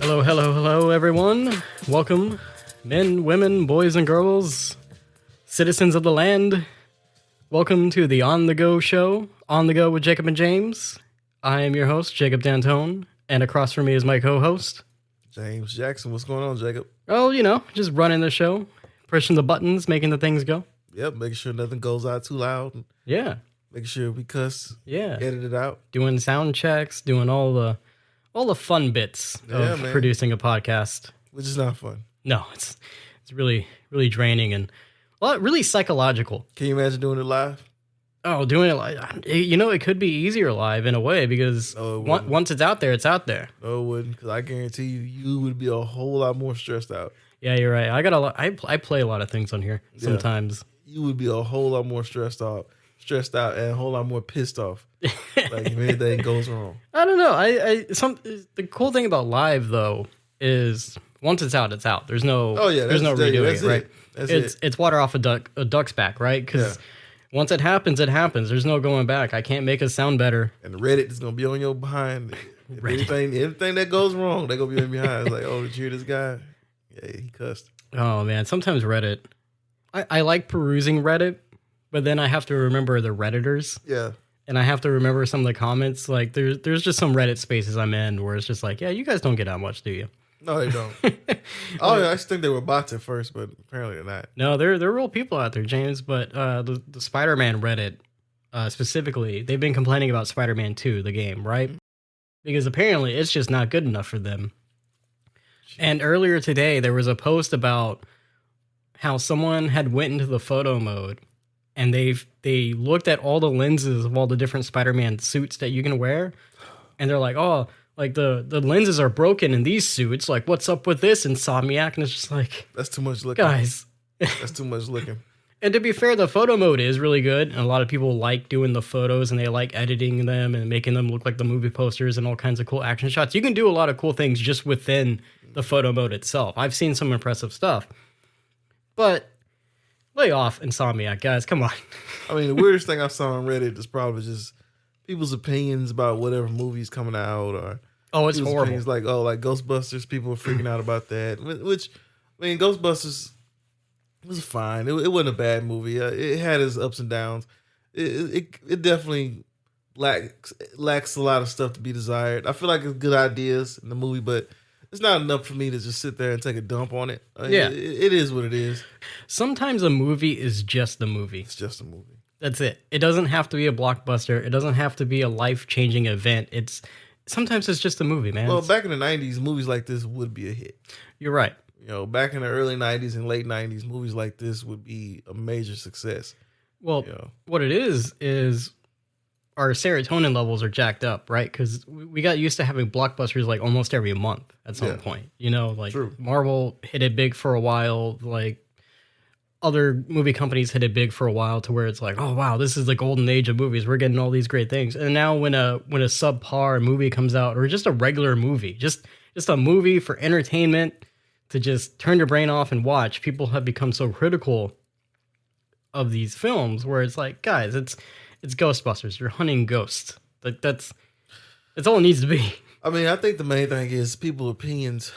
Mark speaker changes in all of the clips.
Speaker 1: Hello, everyone. Welcome, men, women, boys, and girls, citizens of the land. Welcome to the On The Go show, On The Go with Jacob and James. I am your host, Jacob D'Antone, and across from me is my co-host,
Speaker 2: James Jackson. What's going on, Jacob?
Speaker 1: Oh, just running the show, pushing the buttons, making the things go.
Speaker 2: Yep, making sure nothing goes out too loud.
Speaker 1: Yeah.
Speaker 2: Making sure we cuss.
Speaker 1: Yeah.
Speaker 2: Edit it out.
Speaker 1: Doing sound checks, doing all the fun bits of producing a podcast.
Speaker 2: Which is not fun.
Speaker 1: No, it's really, really draining and really psychological.
Speaker 2: Can you imagine doing it live?
Speaker 1: Oh, doing it live. It could be easier live in a way because once it's out there, it's out there.
Speaker 2: No, it wouldn't, because I guarantee you would be a whole lot more stressed out.
Speaker 1: Yeah, you're right. I play a lot of things on here sometimes.
Speaker 2: You would be a whole lot more stressed out, and a whole lot more pissed off. Like if anything goes wrong.
Speaker 1: I don't know. The cool thing about live though is once it's out, it's out. There's no there's no redoing it, right? It's water off a duck's back, right? Because once it happens, it happens. There's no going back. I can't make it sound better.
Speaker 2: And Reddit is gonna be on your behind. Anything that goes wrong, they're gonna be on your behind. It's like, oh, did you hear this guy? Yeah, he cussed.
Speaker 1: Oh man, sometimes Reddit. I like perusing Reddit, but then I have to remember the Redditors.
Speaker 2: Yeah.
Speaker 1: And I have to remember some of the comments. Like there's just some Reddit spaces I'm in where it's just like, yeah, you guys don't get out much, do you?
Speaker 2: No, they don't. I just think they were bots at first, but apparently they're not.
Speaker 1: No, they're real people out there, James. But the Spider-Man Reddit specifically, they've been complaining about Spider-Man 2, the game, right? Because apparently it's just not good enough for them. And earlier today, there was a post about how someone had went into the photo mode and they looked at all the lenses of all the different Spider-Man suits that you can wear. And they're like, oh, like the lenses are broken in these suits. Like, what's up with this, Insomniac? And it's just like,
Speaker 2: that's too much looking.
Speaker 1: Guys.
Speaker 2: That's too much looking.
Speaker 1: And to be fair, the photo mode is really good. And a lot of people like doing the photos and they like editing them and making them look like the movie posters and all kinds of cool action shots. You can do a lot of cool things just within the photo mode itself. I've seen some impressive stuff. But lay off Insomniac, guys. Come on.
Speaker 2: I mean, the weirdest thing I saw on Reddit is probably just people's opinions about whatever movie's coming out, or
Speaker 1: it's horrible.
Speaker 2: Like Ghostbusters. People were freaking out about that. Which, I mean, Ghostbusters was fine. It wasn't a bad movie. It had its ups and downs. It definitely lacks a lot of stuff to be desired. I feel like it's good ideas in the movie, but it's not enough for me to just sit there and take a dump on it. It is what it is.
Speaker 1: Sometimes a movie is just a movie.
Speaker 2: It's just a movie.
Speaker 1: That's it. It doesn't have to be a blockbuster. It doesn't have to be a life-changing event. Sometimes it's just a movie, man.
Speaker 2: Well, back in the 90s, movies like this would be a hit.
Speaker 1: You're right.
Speaker 2: Back in the early 90s and late 90s, movies like this would be a major success.
Speaker 1: Well, what it is our serotonin levels are jacked up, right? Because we got used to having blockbusters like almost every month at some point.
Speaker 2: True.
Speaker 1: Marvel hit it big for a while. Like other movie companies hit it big for a while to where it's like, oh wow, this is the golden age of movies. We're getting all these great things. And now when a subpar movie comes out, or just a regular movie, just a movie for entertainment to just turn your brain off and watch, people have become so critical of these films where it's like, guys, it's Ghostbusters. You're hunting ghosts. That's all it needs to be.
Speaker 2: I mean, I think the main thing is people's opinions.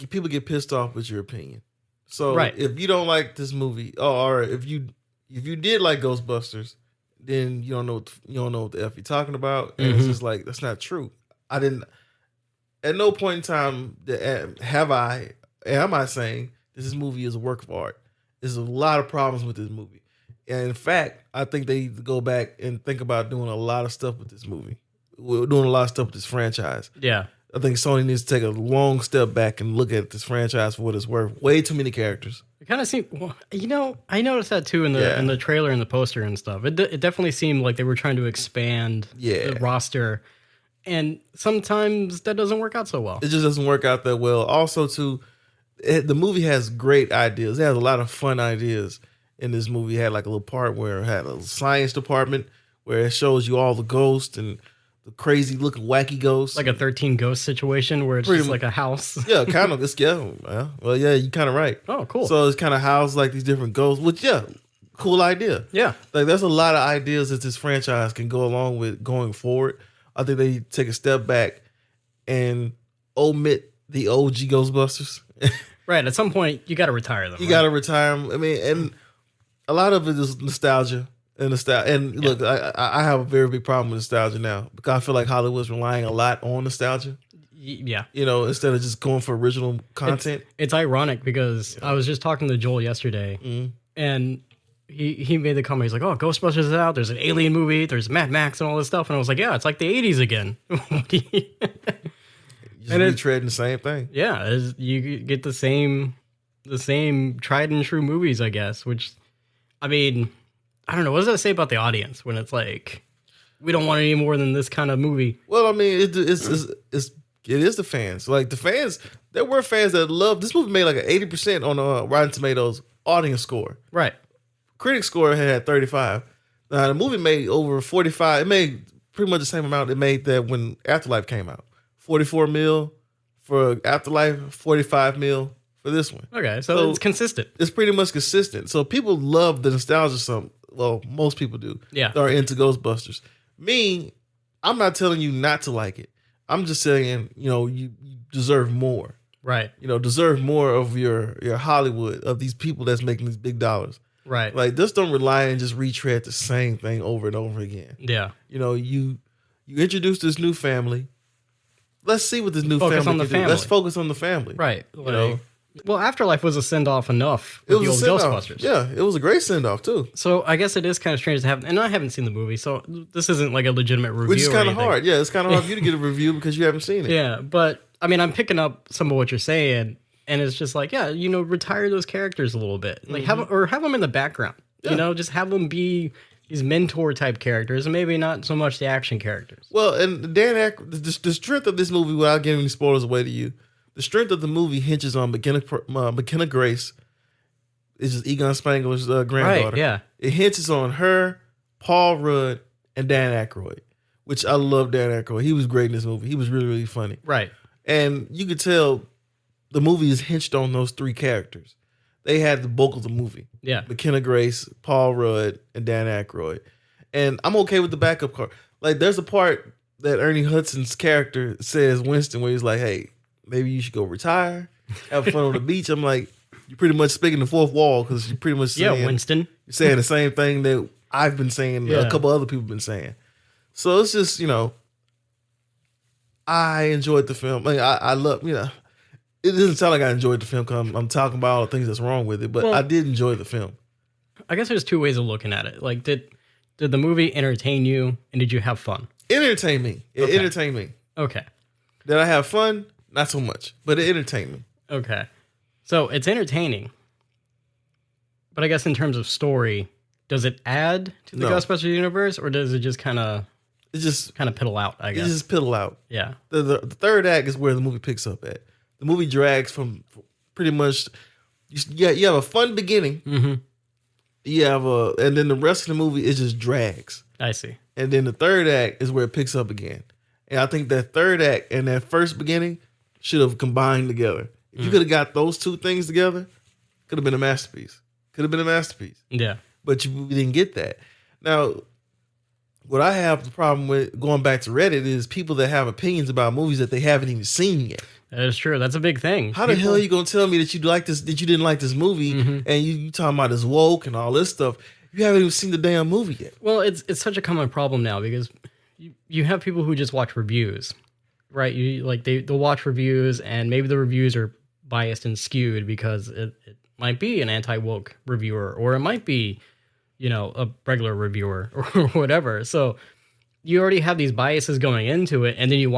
Speaker 2: People get pissed off with your opinion. So if you don't like this movie, or if you did like Ghostbusters, then you don't know what the F you're talking about, and it's just like, that's not true. I didn't. At no point in time am I saying this movie is a work of art. There's a lot of problems with this movie. And in fact, I think they need to go back and think about doing a lot of stuff with this movie. We're doing a lot of stuff with this franchise.
Speaker 1: Yeah.
Speaker 2: I think Sony needs to take a long step back and look at this franchise for what it's worth. Way too many characters.
Speaker 1: It kind of seemed, I noticed that too in the trailer and the poster and stuff. It definitely seemed like they were trying to expand the roster. And sometimes that doesn't work out so well.
Speaker 2: It just doesn't work out that well. Also, too, the movie has great ideas. It has a lot of fun ideas in this movie. It had like a little part where it had a science department where it shows you all the ghosts and the crazy looking wacky ghosts.
Speaker 1: Like a 13 ghost situation where it's just like a house.
Speaker 2: Yeah, kind of. Well, yeah, you're kind of right.
Speaker 1: Oh, cool.
Speaker 2: So it's kind of housed like these different ghosts, which, cool idea.
Speaker 1: Yeah.
Speaker 2: Like there's a lot of ideas that this franchise can go along with going forward. I think they take a step back and omit the OG Ghostbusters.
Speaker 1: Right. At some point, you got to retire them.
Speaker 2: You got to retire them. I mean, and a lot of it is nostalgia. And look, I have a very big problem with nostalgia now because I feel like Hollywood's relying a lot on nostalgia.
Speaker 1: Yeah.
Speaker 2: You know, instead of just going for original content.
Speaker 1: It's ironic because I was just talking to Joel yesterday and he made the comment. He's like, oh, Ghostbusters is out. There's an Alien movie. There's Mad Max and all this stuff. And I was like, yeah, it's like the 80s again.
Speaker 2: And retreading the same thing.
Speaker 1: Yeah. You get the same tried and true movies, I guess, which, I mean, I don't know. What does that say about the audience when it's like, we don't want any more than this kind of movie?
Speaker 2: Well, I mean, it is the fans. Like the fans, there were fans that loved this movie. Made like an 80% on Rotten Tomatoes audience score.
Speaker 1: Right.
Speaker 2: Critic score had 35. Now the movie made over 45. It made pretty much the same amount it made that when Afterlife came out. 44 mil for Afterlife, 45 mil for this one.
Speaker 1: Okay, so it's consistent.
Speaker 2: It's pretty much consistent. So people love the nostalgia. Well, most people do.
Speaker 1: Yeah.
Speaker 2: That are into Ghostbusters. Me, I'm not telling you not to like it. I'm just saying, you deserve more.
Speaker 1: Right.
Speaker 2: Deserve more of your Hollywood, of these people that's making these big dollars.
Speaker 1: Right.
Speaker 2: Like, just don't rely and just retread the same thing over and over again.
Speaker 1: Yeah.
Speaker 2: You introduce this new family. Let's see what this new
Speaker 1: focus
Speaker 2: family
Speaker 1: on the
Speaker 2: can
Speaker 1: family.
Speaker 2: do. Let's focus on the family.
Speaker 1: Right. Well, Afterlife was a send-off enough with the old Ghostbusters.
Speaker 2: Yeah, it was a great send-off, too.
Speaker 1: So I guess it is kind of strange to have, and I haven't seen the movie, so this isn't like a legitimate review.
Speaker 2: Which is kind of hard. Yeah, it's kind of hard for you to get a review because you haven't seen it.
Speaker 1: Yeah, but I mean, I'm picking up some of what you're saying, and it's just like, yeah, retire those characters a little bit. Like have them in the background. Yeah. Just have them be these mentor-type characters, and maybe not so much the action characters. Well,
Speaker 2: and Dan Aykroyd, the strength of this movie, without giving any spoilers away to you, the strength of the movie hinges on McKenna Grace. It's just Egon Spengler's granddaughter.
Speaker 1: Right, yeah.
Speaker 2: It hinges on her, Paul Rudd, and Dan Aykroyd, which I love Dan Aykroyd. He was great in this movie. He was really, really funny.
Speaker 1: Right.
Speaker 2: And you could tell the movie is hinged on those three characters. They had the bulk of the movie.
Speaker 1: Yeah.
Speaker 2: McKenna Grace, Paul Rudd, and Dan Aykroyd. And I'm okay with the backup card. Like, there's a part that Ernie Hudson's character says, Winston, where he's like, hey, maybe you should go retire, have fun on the beach. I'm like, you're pretty much speaking the fourth wall because you're pretty much saying,
Speaker 1: Winston.
Speaker 2: You're saying the same thing that I've been saying, a couple other people have been saying. So it's just, I enjoyed the film. I love, it doesn't sound like I enjoyed the film because I'm talking about all the things that's wrong with it, but I did enjoy the film.
Speaker 1: I guess there's two ways of looking at it. Like, did the movie entertain you, and did you have fun?
Speaker 2: It entertained me. It entertained me.
Speaker 1: Okay.
Speaker 2: Did I have fun? Not so much, but it entertained me.
Speaker 1: Okay. So it's entertaining, but I guess in terms of story, does it add to the Ghostbusters universe, or does it just kind of piddle out, I guess?
Speaker 2: It just piddle out.
Speaker 1: Yeah.
Speaker 2: The third act is where the movie picks up at. The movie drags from pretty much, you have a fun beginning. Mm-hmm. And then the rest of the movie, it just drags.
Speaker 1: I see.
Speaker 2: And then the third act is where it picks up again. And I think that third act and that first beginning should have combined together. If you could have got those two things together, could have been a masterpiece.
Speaker 1: Yeah.
Speaker 2: But we didn't get that. Now, what I have the problem with going back to Reddit is people that have opinions about movies that they haven't even seen yet.
Speaker 1: That is true. That's a big thing.
Speaker 2: How the hell are you gonna tell me that you didn't like this movie, and you talking about this woke and all this stuff? You haven't even seen the damn movie yet.
Speaker 1: Well, it's such a common problem now because you have people who just watch reviews, right? They'll watch reviews, and maybe the reviews are biased and skewed because it might be an anti-woke reviewer, or it might be, a regular reviewer or whatever. So you already have these biases going into it, and then you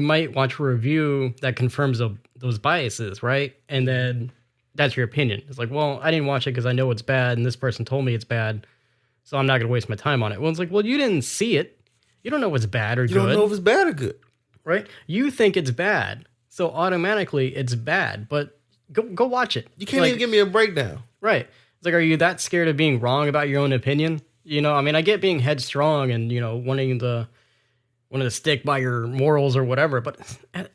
Speaker 1: might watch a review that confirms those biases, right? And then that's your opinion. It's like, well, I didn't watch it because I know it's bad, and this person told me it's bad, so I'm not going to waste my time on it. Well, it's like, well, you didn't see it. You don't know what's bad or good.
Speaker 2: You don't know if it's bad or good.
Speaker 1: Right? You think it's bad, so automatically it's bad, but go watch it.
Speaker 2: You can't even give me a breakdown.
Speaker 1: Right. It's like, are you that scared of being wrong about your own opinion? I mean, I get being headstrong and, wanting to stick by your morals or whatever, but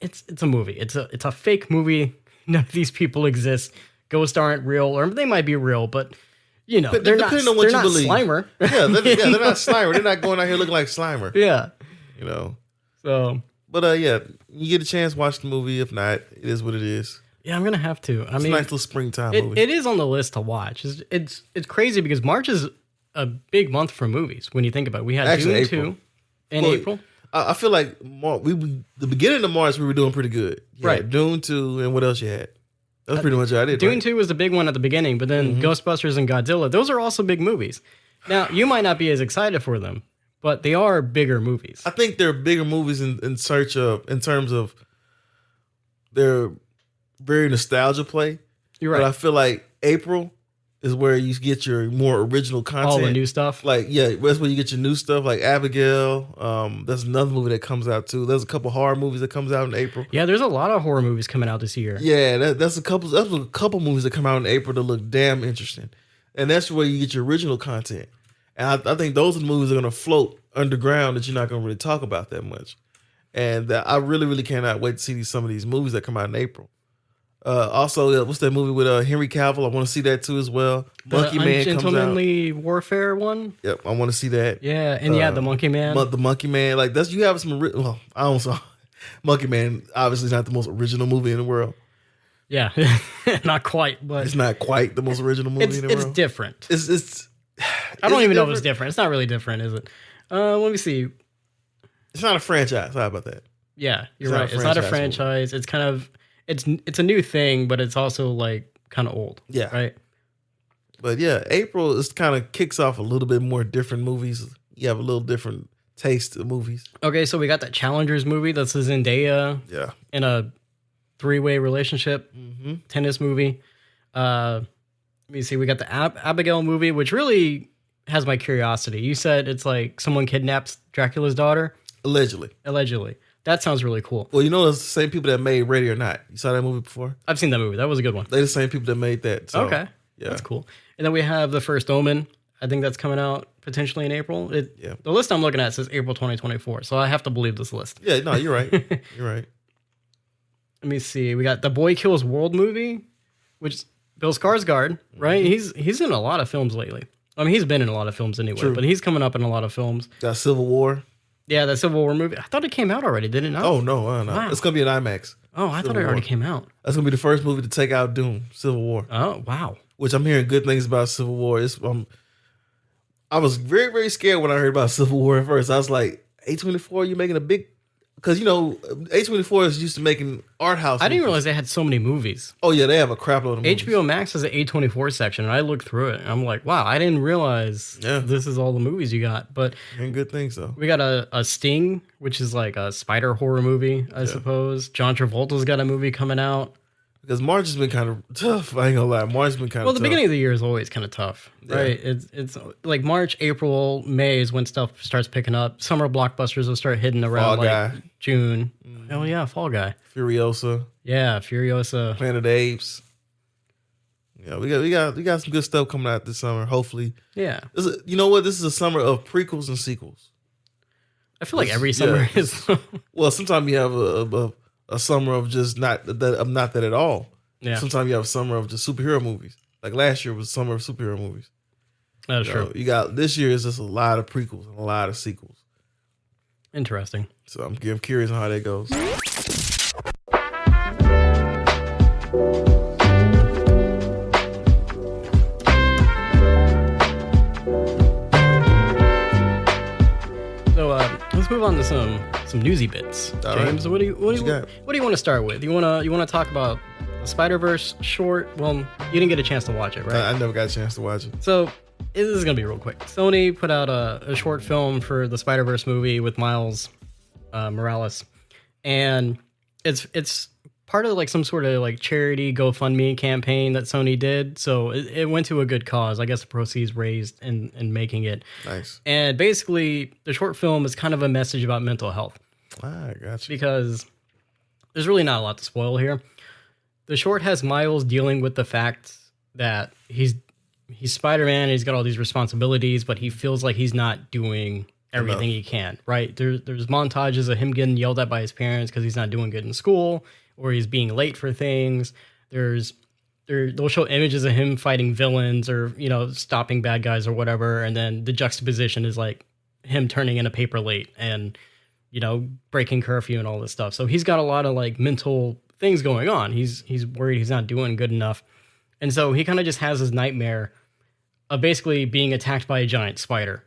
Speaker 1: it's a movie. It's a fake movie. None of these people exist. Ghosts aren't real, or they might be real, but You know, they're not Slimer.
Speaker 2: Yeah, they're not Slimer. They're not going out here looking like Slimer.
Speaker 1: Yeah.
Speaker 2: You know.
Speaker 1: So.
Speaker 2: But yeah, you get a chance, watch the movie. If not, it is what it is.
Speaker 1: Yeah, I'm gonna have to.
Speaker 2: It's a nice little springtime movie.
Speaker 1: It is on the list to watch. It's crazy because March is a big month for movies when you think about it. We had Dune 2 in April.
Speaker 2: I feel like the beginning of March we were doing pretty good. Right, Dune 2, and what else you had? That's pretty much what I did.
Speaker 1: Dune 2 was the big one at the beginning, but then Ghostbusters and Godzilla, those are also big movies. Now, you might not be as excited for them, but they are bigger movies.
Speaker 2: I think they're bigger movies in terms of their very nostalgia play.
Speaker 1: You're right.
Speaker 2: But I feel like April is where you get your more original content.
Speaker 1: All the new stuff.
Speaker 2: Like, yeah, that's where you get your new stuff, like Abigail. There's another movie that comes out too. There's a couple horror movies that comes out in April.
Speaker 1: Yeah, there's a lot of horror movies coming out this year.
Speaker 2: Yeah, that's a couple movies that come out in April that look damn interesting. And that's where you get your original content. And I think those are the movies that are going to float underground that you're not going to really talk about that much. And I really, really cannot wait to see some of these movies that come out in April. Also, what's that movie with Henry Cavill? I want to see that too as well. Monkey Man comes out. Gentlemanly
Speaker 1: Warfare one.
Speaker 2: Yep, I want to see that.
Speaker 1: Yeah, and the Monkey Man.
Speaker 2: The Monkey Man, like you have some. Well, I don't know. Monkey Man obviously is not the most original movie in the world.
Speaker 1: Yeah, not quite, but
Speaker 2: it's not quite the most original movie in the world.
Speaker 1: It's different.
Speaker 2: It's
Speaker 1: I don't even know if it's different. It's not really different, is it? Let me see.
Speaker 2: It's not a franchise. How about that?
Speaker 1: Yeah, you're right. It's not a franchise. Movie. It's kind of it's a new thing, but it's also like kind of old. Yeah. Right.
Speaker 2: But yeah, April is kind of kicks off a little bit more different movies. You have a little different taste of movies.
Speaker 1: Okay, so we got that Challengers movie. That's Zendaya.
Speaker 2: Yeah.
Speaker 1: In a 3-way relationship tennis movie. Let me see. We got the Abigail movie, which really has my curiosity. You said it's like someone kidnaps Dracula's daughter.
Speaker 2: Allegedly.
Speaker 1: That sounds really cool.
Speaker 2: Well, you know, it's the same people that made Ready or Not. You saw that movie before?
Speaker 1: I've seen that movie. That was a good one.
Speaker 2: They're the same people that made that. So,
Speaker 1: okay. Yeah. That's cool. And then we have The First Omen. I think that's coming out potentially in April. The list I'm looking at says April 2024. So I have to believe this list.
Speaker 2: Yeah, no, you're right. You're right.
Speaker 1: Let me see. We got The Boy Kills World movie, which Bill Skarsgård, right? He's in a lot of films lately. I mean, he's been in a lot of films anyway, but he's coming up in a lot of films.
Speaker 2: Got Civil War.
Speaker 1: Yeah, that Civil War movie. I thought it came out already, did it not?
Speaker 2: Oh, no. Wow. It's going to be an IMAX.
Speaker 1: Oh, I thought it already came out.
Speaker 2: That's going to be the first movie to take out Doom, Civil War.
Speaker 1: Oh, wow.
Speaker 2: Which I'm hearing good things about Civil War. I was very, very scared when I heard about Civil War at first. I was like, A24, you making a big... Because, you know, A24 is used to making art house movies.
Speaker 1: I didn't realize they had so many movies.
Speaker 2: Oh, yeah, they have a crap load of movies.
Speaker 1: HBO Max has an A24 section, and I looked through it, and I'm like, wow, I didn't realize this is all the movies you got. But
Speaker 2: and good things, though.
Speaker 1: We got a Sting, which is like a spider horror movie, I suppose. John Travolta's got a movie coming out.
Speaker 2: Because March has been kind of tough. I ain't gonna lie. March has been kind of tough.
Speaker 1: Well, the beginning of the year is always kind of tough, right? It's like March, April, May is when stuff starts picking up. Summer blockbusters will start hitting around June. Oh yeah, Fall Guy.
Speaker 2: Furiosa.
Speaker 1: Yeah, Furiosa.
Speaker 2: Planet of the Apes. Yeah, we got some good stuff coming out this summer. Hopefully.
Speaker 1: Yeah.
Speaker 2: You know what? This is a summer of prequels and sequels.
Speaker 1: I feel like every summer is.
Speaker 2: Well, sometimes you have a summer of just not that at all.
Speaker 1: Yeah.
Speaker 2: Sometimes you have a summer of just superhero movies. Like last year was summer of superhero movies.
Speaker 1: That's true.
Speaker 2: You got this year is just a lot of prequels and a lot of sequels.
Speaker 1: Interesting.
Speaker 2: So I'm curious on how that goes.
Speaker 1: So let's move on to some newsy bits.
Speaker 2: All
Speaker 1: James,
Speaker 2: right.
Speaker 1: what do you want to start with? You want to talk about the Spider-Verse short? Well, you didn't get a chance to watch it, right?
Speaker 2: I never got a chance to watch it.
Speaker 1: So this is gonna be real quick. Sony put out a short film for the Spider-Verse movie with Miles Morales, and it's part of like some sort of like charity GoFundMe campaign that Sony did. So it went to a good cause. I guess the proceeds raised in making it.
Speaker 2: Nice.
Speaker 1: And basically, the short film is kind of a message about mental health.
Speaker 2: I got you.
Speaker 1: Because there's really not a lot to spoil here. The short has Miles dealing with the fact that he's Spider-Man and he's got all these responsibilities, but he feels like he's not doing everything he can, right? There's montages of him getting yelled at by his parents because he's not doing good in school or he's being late for things. There's they'll show images of him fighting villains or, you know, stopping bad guys or whatever. And then the juxtaposition is like him turning in a paper late and, you know, breaking curfew and all this stuff. So he's got a lot of like mental things going on. He's worried he's not doing good enough. And so he kind of just has his nightmare of basically being attacked by a giant spider.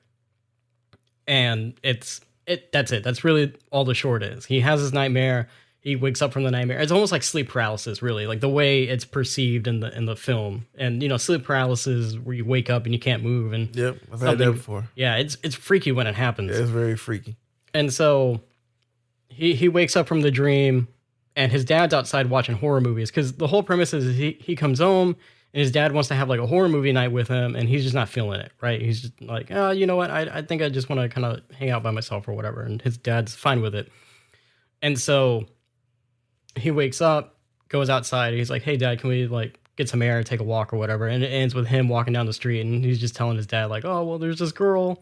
Speaker 1: And that's it. That's really all the short is. He has his nightmare. He wakes up from the nightmare. It's almost like sleep paralysis, really, like the way it's perceived in the film. And, you know, sleep paralysis where you wake up and you can't move. And
Speaker 2: yep, I've had that before.
Speaker 1: Yeah, it's freaky when it happens.
Speaker 2: Yeah, it's very freaky. And
Speaker 1: so he wakes up from the dream, and his dad's outside watching horror movies, because the whole premise is he comes home, and his dad wants to have like a horror movie night with him, and he's just not feeling it, right? He's just like, oh, you know what? I think I just want to kind of hang out by myself or whatever. And his dad's fine with it. And so he wakes up, goes outside, and he's like, hey, Dad, can we like get some air and take a walk or whatever? And it ends with him walking down the street, and he's just telling his dad like, oh, well, there's this girl,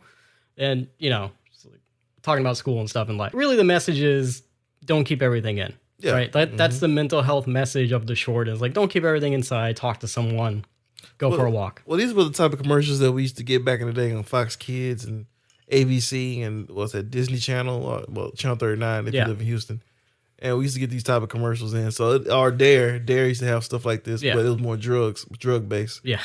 Speaker 1: and, you know, like talking about school and stuff. And like, really the message is don't keep everything in. Yeah. Right. That's the mental health message of the short is like, don't keep everything inside, talk to someone, go for a walk.
Speaker 2: Well, these were the type of commercials that we used to get back in the day on Fox Kids and ABC and what's that, Disney Channel, Channel 39 if you live in Houston. And we used to get these type of commercials in. So Dare used to have stuff like this, but it was more drug based. Yeah.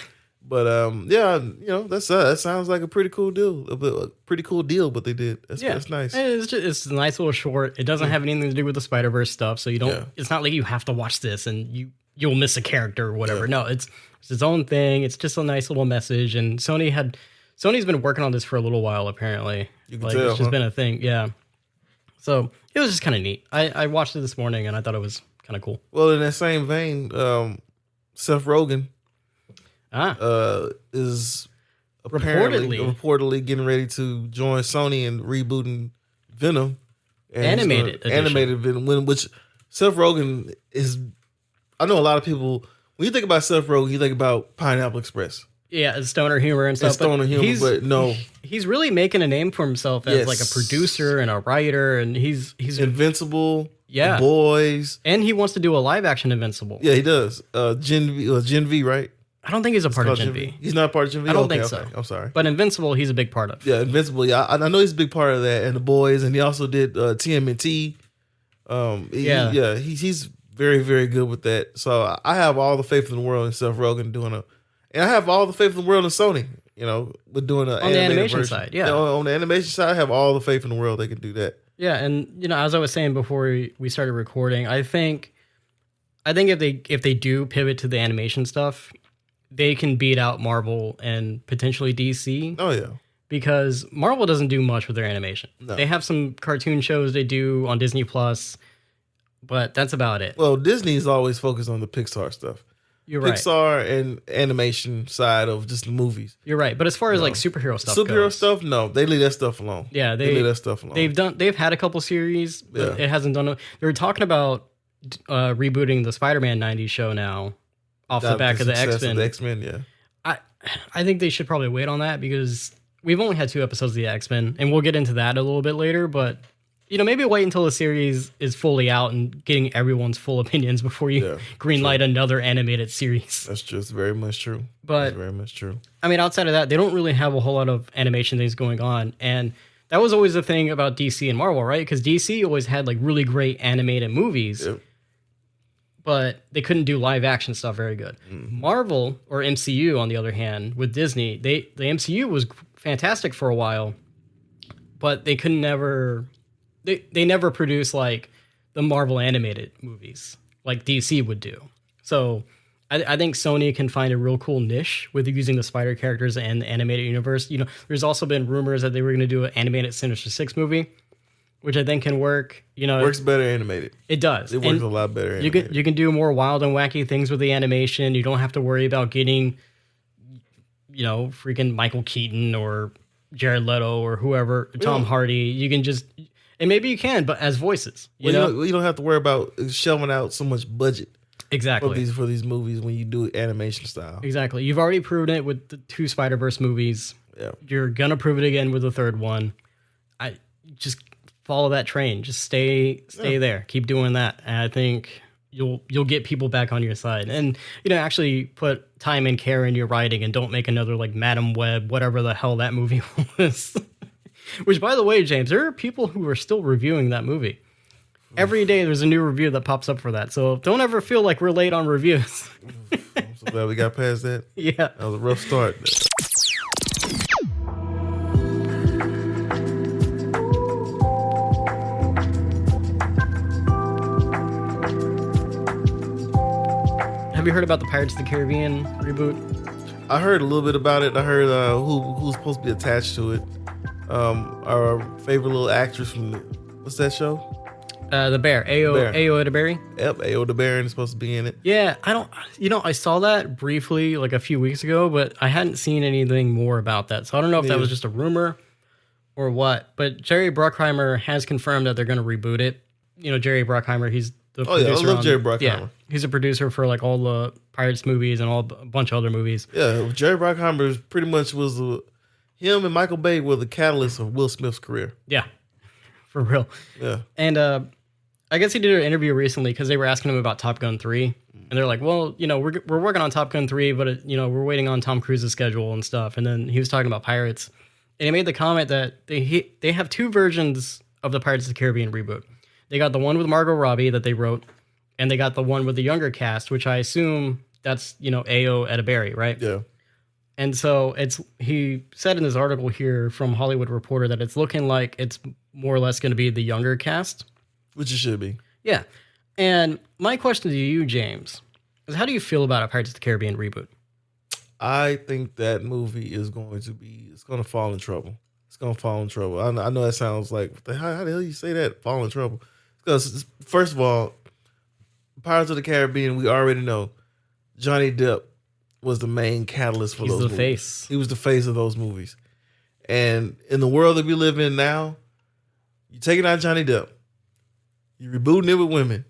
Speaker 2: But yeah, you know, that sounds like a pretty cool deal. A pretty cool deal what they did. That's nice.
Speaker 1: And it's a nice little short. It doesn't have anything to do with the Spider-Verse stuff, so you don't. It's not like you have to watch this and you'll miss a character or whatever. No, it's its own thing. It's just a nice little message. And Sony's been working on this for a little while apparently.
Speaker 2: You can tell,
Speaker 1: it's just been a thing. Yeah. So it was just kind of neat. I watched it this morning and I thought it was kind of cool.
Speaker 2: Well, in that same vein, Seth Rogen is reportedly getting ready to join Sony and rebooting Venom. And
Speaker 1: animated
Speaker 2: Venom, which Seth Rogen is. I know a lot of people, when you think about Seth Rogen, you think about Pineapple Express.
Speaker 1: Yeah, stoner humor and stuff.
Speaker 2: But no.
Speaker 1: He's really making a name for himself as like a producer and a writer, and he's
Speaker 2: Invincible, The Boys.
Speaker 1: And he wants to do a live action Invincible.
Speaker 2: Yeah, he does. Gen V, right?
Speaker 1: I don't think he's a part of Gen V.
Speaker 2: He's not a part of Gen V?
Speaker 1: I don't think so.
Speaker 2: Okay. I'm sorry.
Speaker 1: But Invincible, he's a big part of.
Speaker 2: Yeah, Invincible. Yeah, I know he's a big part of that. And The Boys. And he also did TMNT. He's very, very good with that. So I have all the faith in the world in Seth Rogen and I have all the faith in the world in Sony, you know, with doing an
Speaker 1: animation
Speaker 2: version.
Speaker 1: Side. Yeah.
Speaker 2: On the animation side, I have all the faith in the world they can do that.
Speaker 1: Yeah. And, you know, as I was saying before we started recording, I think if they do pivot to the animation stuff, they can beat out Marvel and potentially DC.
Speaker 2: Oh, yeah.
Speaker 1: Because Marvel doesn't do much with their animation. No. They have some cartoon shows they do on Disney Plus, but that's about it.
Speaker 2: Well, Disney's always focused on the Pixar stuff.
Speaker 1: You're right.
Speaker 2: Pixar and animation side of just the movies.
Speaker 1: You're right. But as far as like superhero stuff,
Speaker 2: no, they leave that stuff alone.
Speaker 1: Yeah,
Speaker 2: they leave that stuff alone.
Speaker 1: They've had a couple series, but it hasn't done. They were talking about rebooting the Spider-Man 90s show now off the back of the X-Men.
Speaker 2: Yeah.
Speaker 1: I think they should probably wait on that because we've only had 2 episodes of the X-Men, and we'll get into that a little bit later, but you know, maybe wait until the series is fully out and getting everyone's full opinions before you greenlight another animated series.
Speaker 2: That's just very much true.
Speaker 1: But
Speaker 2: very much true.
Speaker 1: I mean, outside of that, they don't really have a whole lot of animation things going on. And that was always the thing about DC and Marvel, right? Because DC always had like really great animated movies, but they couldn't do live action stuff very good. Mm-hmm. Marvel or MCU, on the other hand, with Disney, the MCU was fantastic for a while, but they couldn't never... They never produce like the Marvel animated movies like DC would do. So I think Sony can find a real cool niche with using the spider characters and the animated universe. You know, there's also been rumors that they were going to do an animated Sinister Six movie, which I think can work. You know,
Speaker 2: works better animated.
Speaker 1: It does.
Speaker 2: It works a lot better animated.
Speaker 1: You can do more wild and wacky things with the animation. You don't have to worry about getting, you know, freaking Michael Keaton or Jared Leto or whoever, Tom Hardy. You can just... And maybe you can, but as voices. You
Speaker 2: don't have to worry about shelling out so much budget.
Speaker 1: Exactly.
Speaker 2: For these movies when you do animation style.
Speaker 1: Exactly. You've already proven it with the 2 Spider-Verse movies.
Speaker 2: Yeah.
Speaker 1: You're going to prove it again with the 3rd one. Just follow that train. Just stay there. Keep doing that. And I think you'll get people back on your side, and actually put time and care in your writing, and don't make another like Madam Web, whatever the hell that movie was. Which, by the way, James, there are people who are still reviewing that movie. Every day there's a new review that pops up for that. So don't ever feel like we're late on reviews.
Speaker 2: I'm so glad we got past that.
Speaker 1: Yeah.
Speaker 2: That was a rough start.
Speaker 1: Have you heard about the Pirates of the Caribbean reboot?
Speaker 2: I heard a little bit about it. I heard who's supposed to be attached to it. Our favorite little actress from what's that show?
Speaker 1: The Bear, Ayo Edebiri.
Speaker 2: Yep, Ayo Edebiri is supposed to be in it.
Speaker 1: Yeah, I saw that briefly like a few weeks ago, but I hadn't seen anything more about that. So I don't know if that was just a rumor or what. But Jerry Bruckheimer has confirmed that they're going to reboot it. Jerry Bruckheimer, he's the producer.
Speaker 2: Yeah, I love Jerry Bruckheimer. Yeah,
Speaker 1: he's a producer for like all the Pirates movies and a bunch of other movies.
Speaker 2: Yeah, Jerry Bruckheimer pretty much was him and Michael Bay were the catalyst of Will Smith's career.
Speaker 1: Yeah, for real.
Speaker 2: Yeah.
Speaker 1: And I guess he did an interview recently because they were asking him about Top Gun 3. And they're like, well, we're working on Top Gun 3, but, we're waiting on Tom Cruise's schedule and stuff. And then he was talking about Pirates. And he made the comment that they have two versions of the Pirates of the Caribbean reboot. They got the one with Margot Robbie that they wrote, and they got the one with the younger cast, which I assume that's, Ayo Edebiri, right?
Speaker 2: Yeah.
Speaker 1: And so he said in this article here from Hollywood Reporter that it's looking like it's more or less going to be the younger cast.
Speaker 2: Which it should be.
Speaker 1: Yeah. And my question to you, James, is how do you feel about a Pirates of the Caribbean reboot?
Speaker 2: I think that movie is going to fall in trouble. It's going to fall in trouble. I know that sounds like, how the hell you say that? Fall in trouble. Because, first of all, Pirates of the Caribbean, we already know Johnny Depp was the main catalyst for those movies.
Speaker 1: Face.
Speaker 2: He was the face of those movies. And in the world that we live in now, you taking out Johnny Depp, you rebooting it with women,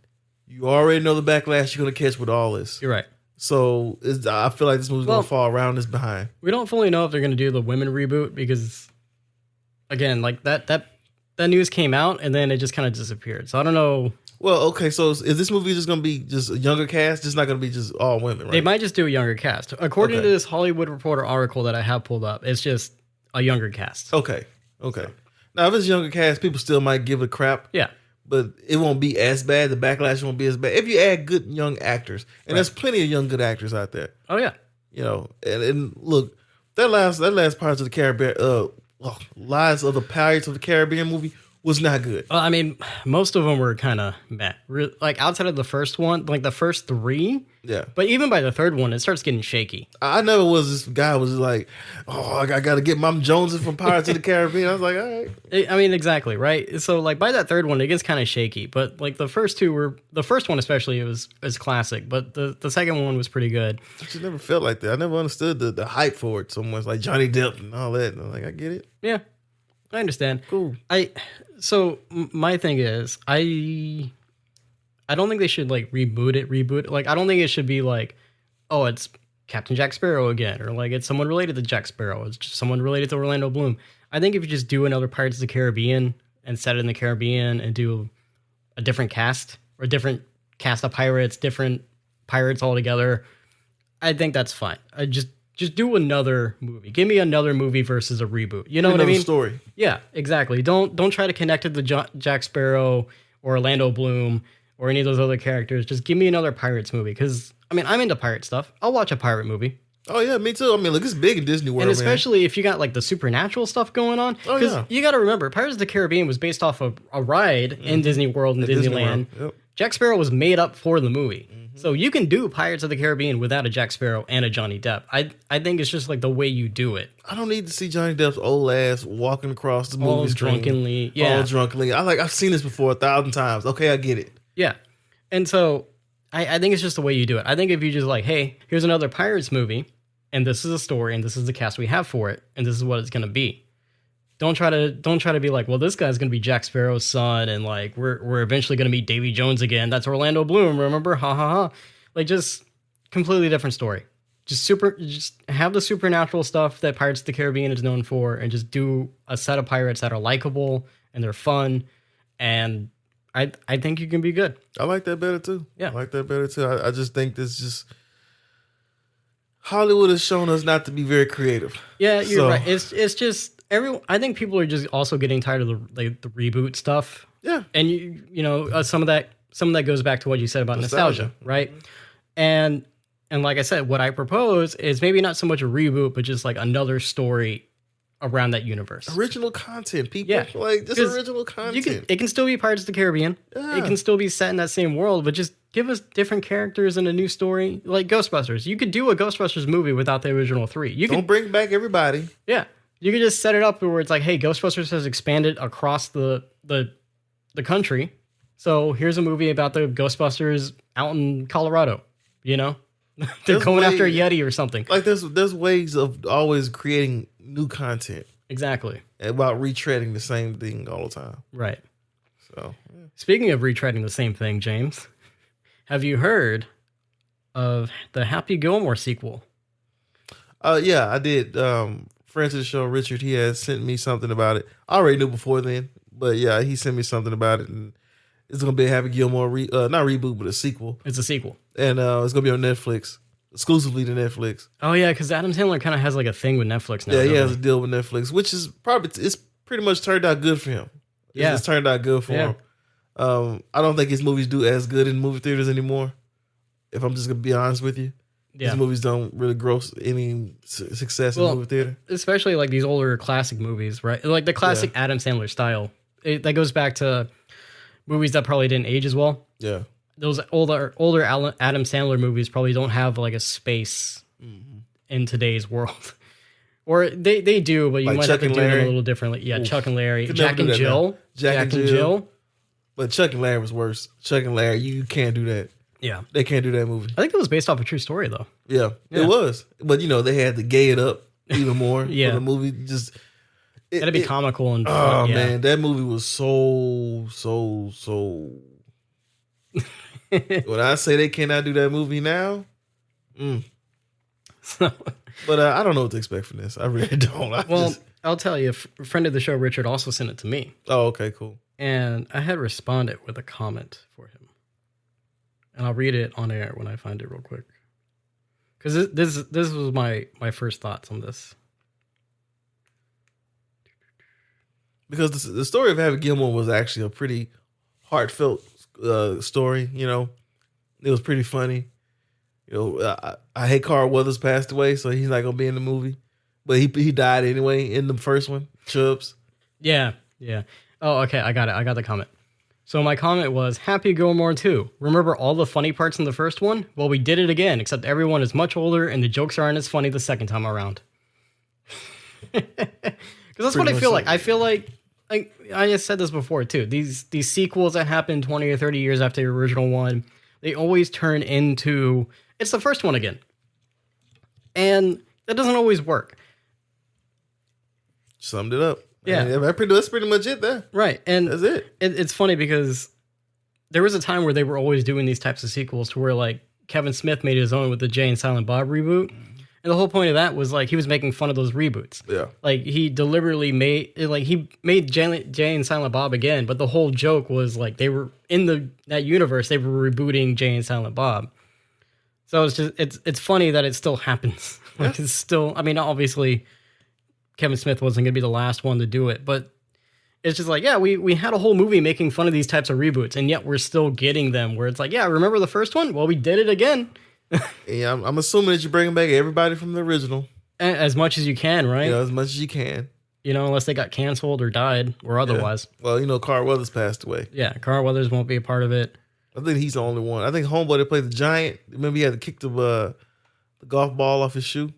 Speaker 2: you already know the backlash you're going to catch with all this.
Speaker 1: You're right.
Speaker 2: So I feel like this movie's going to fall around this behind.
Speaker 1: We don't fully know if they're going to do the women reboot because, again, like that news came out and then it just kind of disappeared. So I don't know.
Speaker 2: Well, okay, so is this movie just going to be just a younger cast? It's not going to be just all women, right?
Speaker 1: They might just do a younger cast. According to this Hollywood Reporter article that I have pulled up, it's just a younger cast.
Speaker 2: Okay. Now, if it's a younger cast, people still might give it a crap.
Speaker 1: Yeah.
Speaker 2: But it won't be as bad. The backlash won't be as bad. If you add good young actors, and there's plenty of young good actors out there.
Speaker 1: Oh, yeah.
Speaker 2: And look, that last Pirates of the Caribbean, Lies of the Pirates of the Caribbean movie was not good.
Speaker 1: I mean, most of them were kind of meh. Like outside of the first one, like the first three.
Speaker 2: Yeah.
Speaker 1: But even by the third one, it starts getting shaky.
Speaker 2: I never was this guy was like, I got to get Mom Joneses from Pirates of the Caribbean. I was like, all right.
Speaker 1: I mean, exactly, right? So like by that third one, it gets kind of shaky. But like the first one especially, it was classic. But the second one was pretty good.
Speaker 2: I just never felt like that. I never understood the hype for it so much, like Johnny Depp and all that. And I'm like, I get it.
Speaker 1: Yeah, I understand.
Speaker 2: Cool.
Speaker 1: So my thing is, I don't think they should like reboot it. Like, I don't think it should be like, oh, it's Captain Jack Sparrow again, or like it's someone related to Jack Sparrow. It's just someone related to Orlando Bloom. I think if you just do another Pirates of the Caribbean and set it in the Caribbean and do a different cast or different cast of pirates, different pirates altogether, I think that's fine. Just do another movie. Give me another movie versus a reboot. You know what I mean?
Speaker 2: Story.
Speaker 1: Yeah, exactly. Don't try to connect it to Jack Sparrow or Orlando Bloom or any of those other characters. Just give me another Pirates movie. Because, I mean, I'm into pirate stuff. I'll watch a pirate movie.
Speaker 2: Oh, yeah, me too. I mean, look, it's big in Disney World,
Speaker 1: and especially if you got, like, the supernatural stuff going on.
Speaker 2: Oh, yeah.
Speaker 1: You got to remember, Pirates of the Caribbean was based off of a ride in Disney World and Disneyland.
Speaker 2: Yep.
Speaker 1: Jack Sparrow was made up for the movie. So you can do Pirates of the Caribbean without a Jack Sparrow and a Johnny Depp. I think it's just like the way you do it.
Speaker 2: I don't need to see Johnny Depp's old ass walking across the movie screen.
Speaker 1: Drunkenly. Yeah.
Speaker 2: All drunkenly. I've seen this before 1,000 times. Okay, I get it.
Speaker 1: Yeah. And so I think it's just the way you do it. I think if you just like, hey, here's another Pirates movie, and this is a story, and this is the cast we have for it, and this is what it's gonna be. Don't try to be like, well, this guy's gonna be Jack Sparrow's son, and like we're eventually gonna meet Davy Jones again. That's Orlando Bloom, remember? Ha ha ha. Like, just completely different story. Just have the supernatural stuff that Pirates of the Caribbean is known for, and just do a set of pirates that are likable and they're fun. And I think you can be good.
Speaker 2: I like that better too.
Speaker 1: Yeah.
Speaker 2: I like that better too. I just think this just Hollywood has shown us not to be very creative.
Speaker 1: Yeah, you're right. It's just I think people are just also getting tired of the reboot stuff.
Speaker 2: Yeah.
Speaker 1: And you know, some of that goes back to what you said about nostalgia, right? Mm-hmm. And like I said, what I propose is maybe not so much a reboot, but just like another story around that universe.
Speaker 2: Original content, people. Yeah. Like, just original content.
Speaker 1: It can still be Pirates of the Caribbean. Yeah. It can still be set in that same world, but just give us different characters and a new story. Like Ghostbusters. You could do a Ghostbusters movie without the original 3.
Speaker 2: Don't bring back everybody.
Speaker 1: Yeah. You could just set it up where it's like, hey, Ghostbusters has expanded across the country. So here's a movie about the Ghostbusters out in Colorado, you know? They're going after a Yeti or something.
Speaker 2: Like there's ways of always creating new content.
Speaker 1: Exactly.
Speaker 2: About retreading the same thing all the time.
Speaker 1: Right.
Speaker 2: So,
Speaker 1: Speaking of retreading the same thing, James, have you heard of the Happy Gilmore sequel?
Speaker 2: Yeah, I did. Friend of the show, Richard, he had sent me something about it. I already knew before then, but yeah, he sent me something about it, and it's gonna be a Happy Gilmore not reboot, but a sequel.
Speaker 1: It's a sequel,
Speaker 2: and it's gonna be on Netflix, exclusively to Netflix.
Speaker 1: Oh yeah, because Adam Sandler kind of has like a thing with Netflix now.
Speaker 2: Yeah, he has a deal with Netflix, which is it's pretty much turned out good for him. It's turned out good for him. I don't think his movies do as good in movie theaters anymore. If I'm just gonna be honest with you. These movies don't really gross any success in the movie theater. Especially
Speaker 1: like these older classic movies, right? Like the classic Adam Sandler style. That goes back to movies that probably didn't age as well.
Speaker 2: Yeah.
Speaker 1: Those older Adam Sandler movies probably don't have like a space in today's world. Or they do, but you might have to do them a little differently. Yeah, oof. Chuck and Larry. Jack and Jill.
Speaker 2: Jack and Jill. But Chuck and Larry was worse. Chuck and Larry, you can't do that.
Speaker 1: Yeah.
Speaker 2: They can't do that movie.
Speaker 1: I think it was based off a true story, though.
Speaker 2: Yeah, it was. But, you know, they had to gay it up even more. For the movie. Just.
Speaker 1: It'd be comical and
Speaker 2: fun. Oh, man. That movie was so. When I say they cannot do that movie now. But I don't know what to expect from this. I really don't.
Speaker 1: I'll tell you, a friend of the show, Richard, also sent it to me.
Speaker 2: Oh, okay, cool.
Speaker 1: And I had responded with a comment for him. And I'll read it on air when I find it real quick. Because this was my first thoughts on this.
Speaker 2: Because the story of Happy Gilmore was actually a pretty heartfelt story, you know. It was pretty funny. You know, I hate Carl Weathers passed away, so he's not going to be in the movie. But he died anyway in the first one, Chubbs.
Speaker 1: Yeah. Oh, okay, I got it. I got the comment. So my comment was, Happy Gilmore 2. Remember all the funny parts in the first one? Well, we did it again, except everyone is much older and the jokes aren't as funny the second time around. Because that's what I feel like. I feel like I just said this before too. These sequels that happen 20 or 30 years after the original one, they always turn into, it's the first one again. And that doesn't always work.
Speaker 2: Summed it up.
Speaker 1: Yeah.
Speaker 2: That's pretty much it there.
Speaker 1: Right. And
Speaker 2: that's it.
Speaker 1: It's funny because there was a time where they were always doing these types of sequels to where like Kevin Smith made his own with the Jay and Silent Bob reboot. And the whole point of that was like he was making fun of those reboots.
Speaker 2: Yeah.
Speaker 1: Like he deliberately made Jay and Silent Bob again, but the whole joke was like they were in that universe, they were rebooting Jay and Silent Bob. So it's funny that it still happens. Like it's still, I mean, obviously Kevin Smith wasn't going to be the last one to do it, but it's just like, yeah, we had a whole movie making fun of these types of reboots, and yet we're still getting them where it's like, yeah, remember the first one? Well, we did it again.
Speaker 2: Yeah, I'm assuming that you're bringing back everybody from the original.
Speaker 1: As much as you can, right?
Speaker 2: Yeah, as much as you can.
Speaker 1: You know, unless they got canceled or died or otherwise.
Speaker 2: Yeah. Well, you know, Carl Weathers passed away.
Speaker 1: Yeah, Carl Weathers won't be a part of it.
Speaker 2: I think he's the only one. I think Homeboy that played the Giant, remember he had to kick the golf ball off his shoe?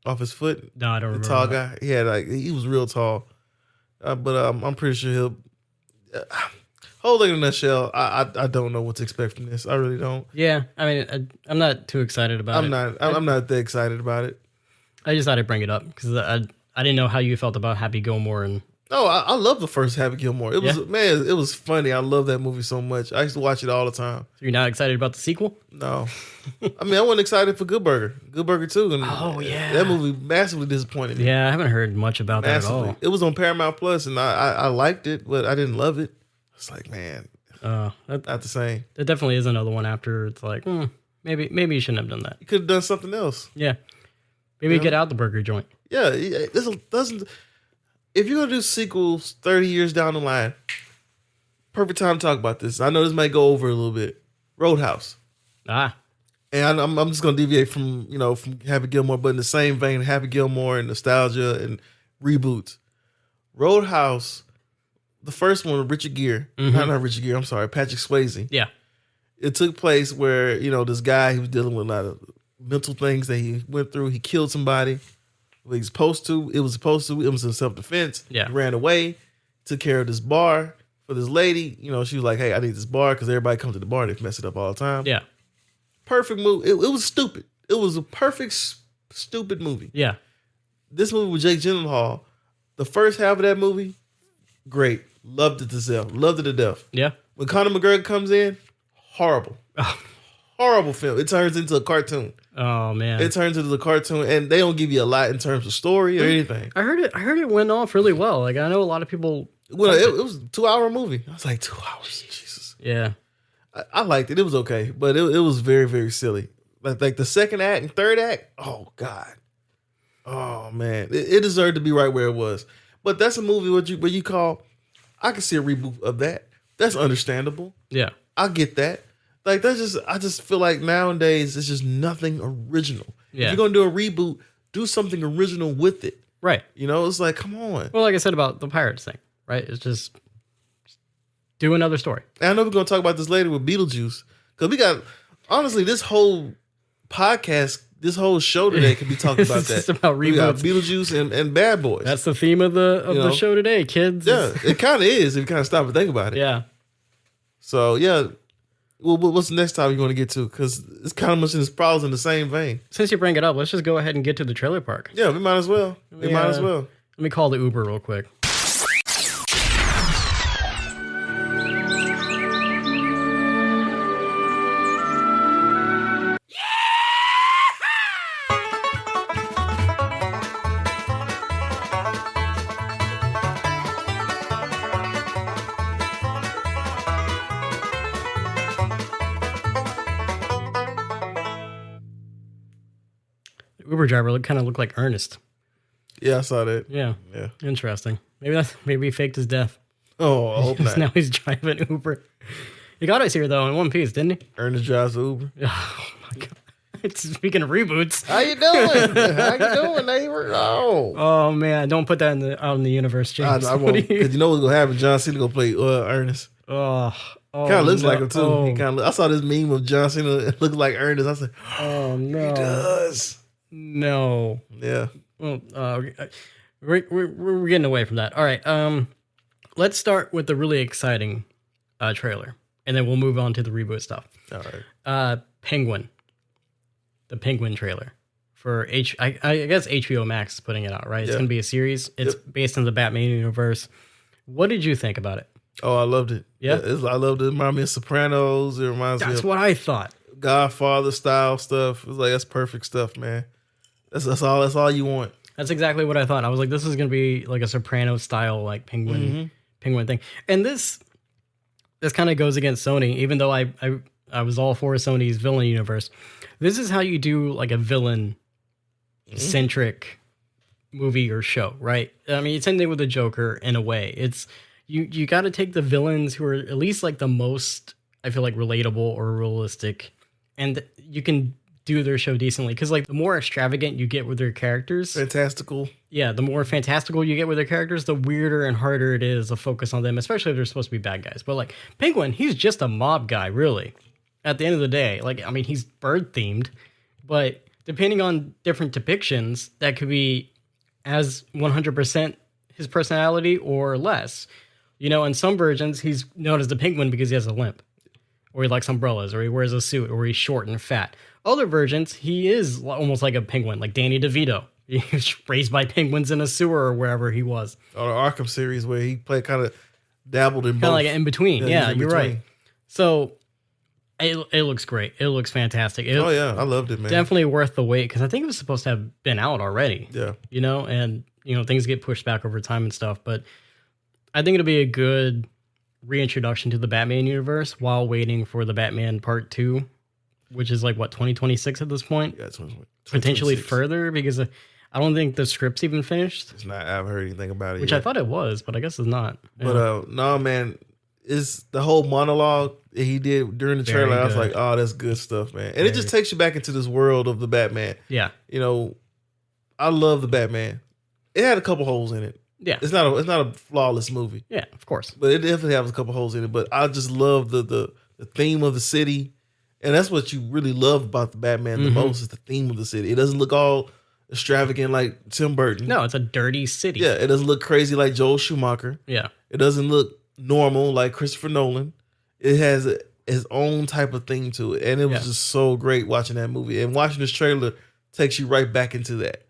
Speaker 2: Off his foot?
Speaker 1: No, I don't remember.
Speaker 2: The tall guy. He was real tall. But I'm pretty sure he'll... whole thing in a nutshell, I don't know what to expect from this. I really don't.
Speaker 1: Yeah, I mean, I'm not too excited about it.
Speaker 2: I'm not that excited about it.
Speaker 1: I just thought I'd bring it up because I didn't know how you felt about Happy Gilmore. And
Speaker 2: no, I love the first Happy Gilmore. It was funny. I love that movie so much. I used to watch it all the time.
Speaker 1: So you're not excited about the sequel?
Speaker 2: No. I mean, I wasn't excited for Good Burger. Good Burger 2. And that movie massively disappointed me.
Speaker 1: Yeah, I haven't heard much about that at all.
Speaker 2: It was on Paramount Plus, and I liked it, but I didn't love it. It's like, man,
Speaker 1: not
Speaker 2: the same.
Speaker 1: That definitely is another one after it's like, maybe you shouldn't have done that.
Speaker 2: You could have done something else.
Speaker 1: Yeah. Maybe get out the burger joint.
Speaker 2: Yeah. This doesn't. If you're going to do sequels 30 years down the line, perfect time to talk about this. I know this might go over a little bit. Roadhouse. And I'm just going to deviate from Happy Gilmore, but in the same vein, Happy Gilmore and nostalgia and reboots. Roadhouse, the first one, Richard Gere. Not Richard Gere, I'm sorry, Patrick Swayze.
Speaker 1: Yeah.
Speaker 2: It took place where, this guy, he was dealing with a lot of mental things that he went through. He killed somebody. It was supposed to. It was in self-defense.
Speaker 1: Yeah.
Speaker 2: He ran away, took care of this bar for this lady. She was like, hey, I need this bar because everybody comes to the bar. They mess it up all the time.
Speaker 1: Yeah.
Speaker 2: Perfect movie. It was stupid. It was a perfect, stupid movie.
Speaker 1: Yeah.
Speaker 2: This movie with Jake Gyllenhaal, the first half of that movie, great. Loved it to death.
Speaker 1: Yeah.
Speaker 2: When Conor McGregor comes in, horrible. Horrible film. It turns into a cartoon.
Speaker 1: Oh man.
Speaker 2: It turns into the cartoon, and they don't give you a lot in terms of story or anything.
Speaker 1: I heard it went off really well. Like I know a lot of people.
Speaker 2: Well, it was a 2-hour movie. I was like, 2 hours, Jesus.
Speaker 1: Yeah.
Speaker 2: I liked it. It was okay, but it was very, very silly. Like the second act and third act. Oh God. Oh man, it deserved to be right where it was. But that's a movie what you call. I can see a reboot of that. That's understandable.
Speaker 1: Yeah.
Speaker 2: I get that. Like I just feel like nowadays it's just nothing original.
Speaker 1: Yeah.
Speaker 2: If you're gonna do a reboot, do something original with it.
Speaker 1: Right.
Speaker 2: It's like, come on.
Speaker 1: Well, like I said about the Pirates thing, right? It's just do another story.
Speaker 2: And I know we're gonna talk about this later with Beetlejuice. Because we got honestly this whole podcast, this whole show today could be talking about that.
Speaker 1: It's about reboots.
Speaker 2: We got Beetlejuice and Bad Boys.
Speaker 1: That's the theme of the show today, kids.
Speaker 2: Yeah, it kind of is if you kind of stop and think about it.
Speaker 1: Yeah.
Speaker 2: So yeah. Well, what's the next topic you want to get to? Because it's kind of much in this problems in the same vein.
Speaker 1: Since you bring it up, let's just go ahead and get to the trailer park.
Speaker 2: Yeah, we might as well. Might as well.
Speaker 1: Let me call the Uber real quick. Uber driver kind of looked like Ernest.
Speaker 2: Yeah, I saw that.
Speaker 1: Yeah. Interesting. Maybe he faked his death.
Speaker 2: Oh, I hope not.
Speaker 1: Now he's driving Uber. He got us here though in one piece, didn't he?
Speaker 2: Ernest drives Uber.
Speaker 1: Oh my god! Speaking of reboots,
Speaker 2: how you doing? Neighbor?
Speaker 1: Oh man! Don't put that out in the universe, James.
Speaker 2: I won't. Because you know what's gonna happen? John Cena gonna play Ernest.
Speaker 1: Oh,
Speaker 2: kind of looks like him too. He I saw this meme of John Cena. It looked like Ernest. I said,
Speaker 1: oh no,
Speaker 2: he does.
Speaker 1: No.
Speaker 2: Yeah.
Speaker 1: Well, we're getting away from that. All right. Let's start with the really exciting trailer, and then we'll move on to the reboot stuff.
Speaker 2: All right.
Speaker 1: Penguin. The Penguin trailer for I guess HBO Max is putting it out, right? It's going to be a series. It's based on the Batman universe. What did you think about it?
Speaker 2: Oh, I loved it.
Speaker 1: Yeah.
Speaker 2: I loved it. It reminded me of Sopranos. It reminds me of
Speaker 1: what I thought.
Speaker 2: Godfather style stuff. It was like, that's perfect stuff, man. That's all you want.
Speaker 1: That's exactly what I thought. I was like, this is gonna be like a Soprano style like penguin thing. And this kind of goes against Sony, even though I was all for Sony's villain universe. This is how you do like a villain centric movie or show, right? I mean, it's ending with the Joker in a way. It's you got to take the villains who are at least like the most, I feel like, relatable or realistic, and you can do their show decently, because like the more extravagant you get with their characters,
Speaker 2: fantastical,
Speaker 1: the more fantastical you get with their characters, the weirder and harder it is to focus on them, especially if they're supposed to be bad guys. But like Penguin, he's just a mob guy, really. At the end of the day, like, I mean, he's bird themed, but depending on different depictions, that could be as 100% his personality or less. In some versions, he's known as the Penguin because he has a limp, or he likes umbrellas, or he wears a suit, or he's short and fat. Other versions, he is almost like a penguin, like Danny DeVito. He was raised by penguins in a sewer or wherever he was.
Speaker 2: Or the Arkham series where he played kind of dabbled in both.
Speaker 1: Kind of like in between. Yeah, you're right. So it looks great. It looks fantastic.
Speaker 2: Oh yeah, I loved it, man.
Speaker 1: Definitely worth the wait, because I think it was supposed to have been out already.
Speaker 2: Yeah.
Speaker 1: And things get pushed back over time and stuff. But I think it'll be a good reintroduction to the Batman universe while waiting for the Batman Part 2, which is like, what, 2026 at this point?
Speaker 2: Yeah, 2026.
Speaker 1: Potentially further, because I don't think the script's even finished.
Speaker 2: It's not. I haven't heard anything about it
Speaker 1: Which
Speaker 2: yet.
Speaker 1: I thought it was, but I guess it's not.
Speaker 2: But no, man, it's the whole monologue that he did during the trailer. I was like, oh, that's good stuff, man. And it just takes you back into this world of the Batman.
Speaker 1: Yeah.
Speaker 2: You know, I love the Batman. It had a couple holes in it.
Speaker 1: Yeah.
Speaker 2: It's not a flawless movie.
Speaker 1: Yeah, of course.
Speaker 2: But it definitely has a couple holes in it. But I just love the theme of the city. And that's what you really love about the Batman the most, is the theme of the city. It doesn't look all extravagant like Tim Burton.
Speaker 1: No, it's a dirty city.
Speaker 2: Yeah, it doesn't look crazy like Joel Schumacher.
Speaker 1: Yeah.
Speaker 2: It doesn't look normal like Christopher Nolan. It has his own type of thing to it. And it was just so great watching that movie. And watching this trailer takes you right back into that.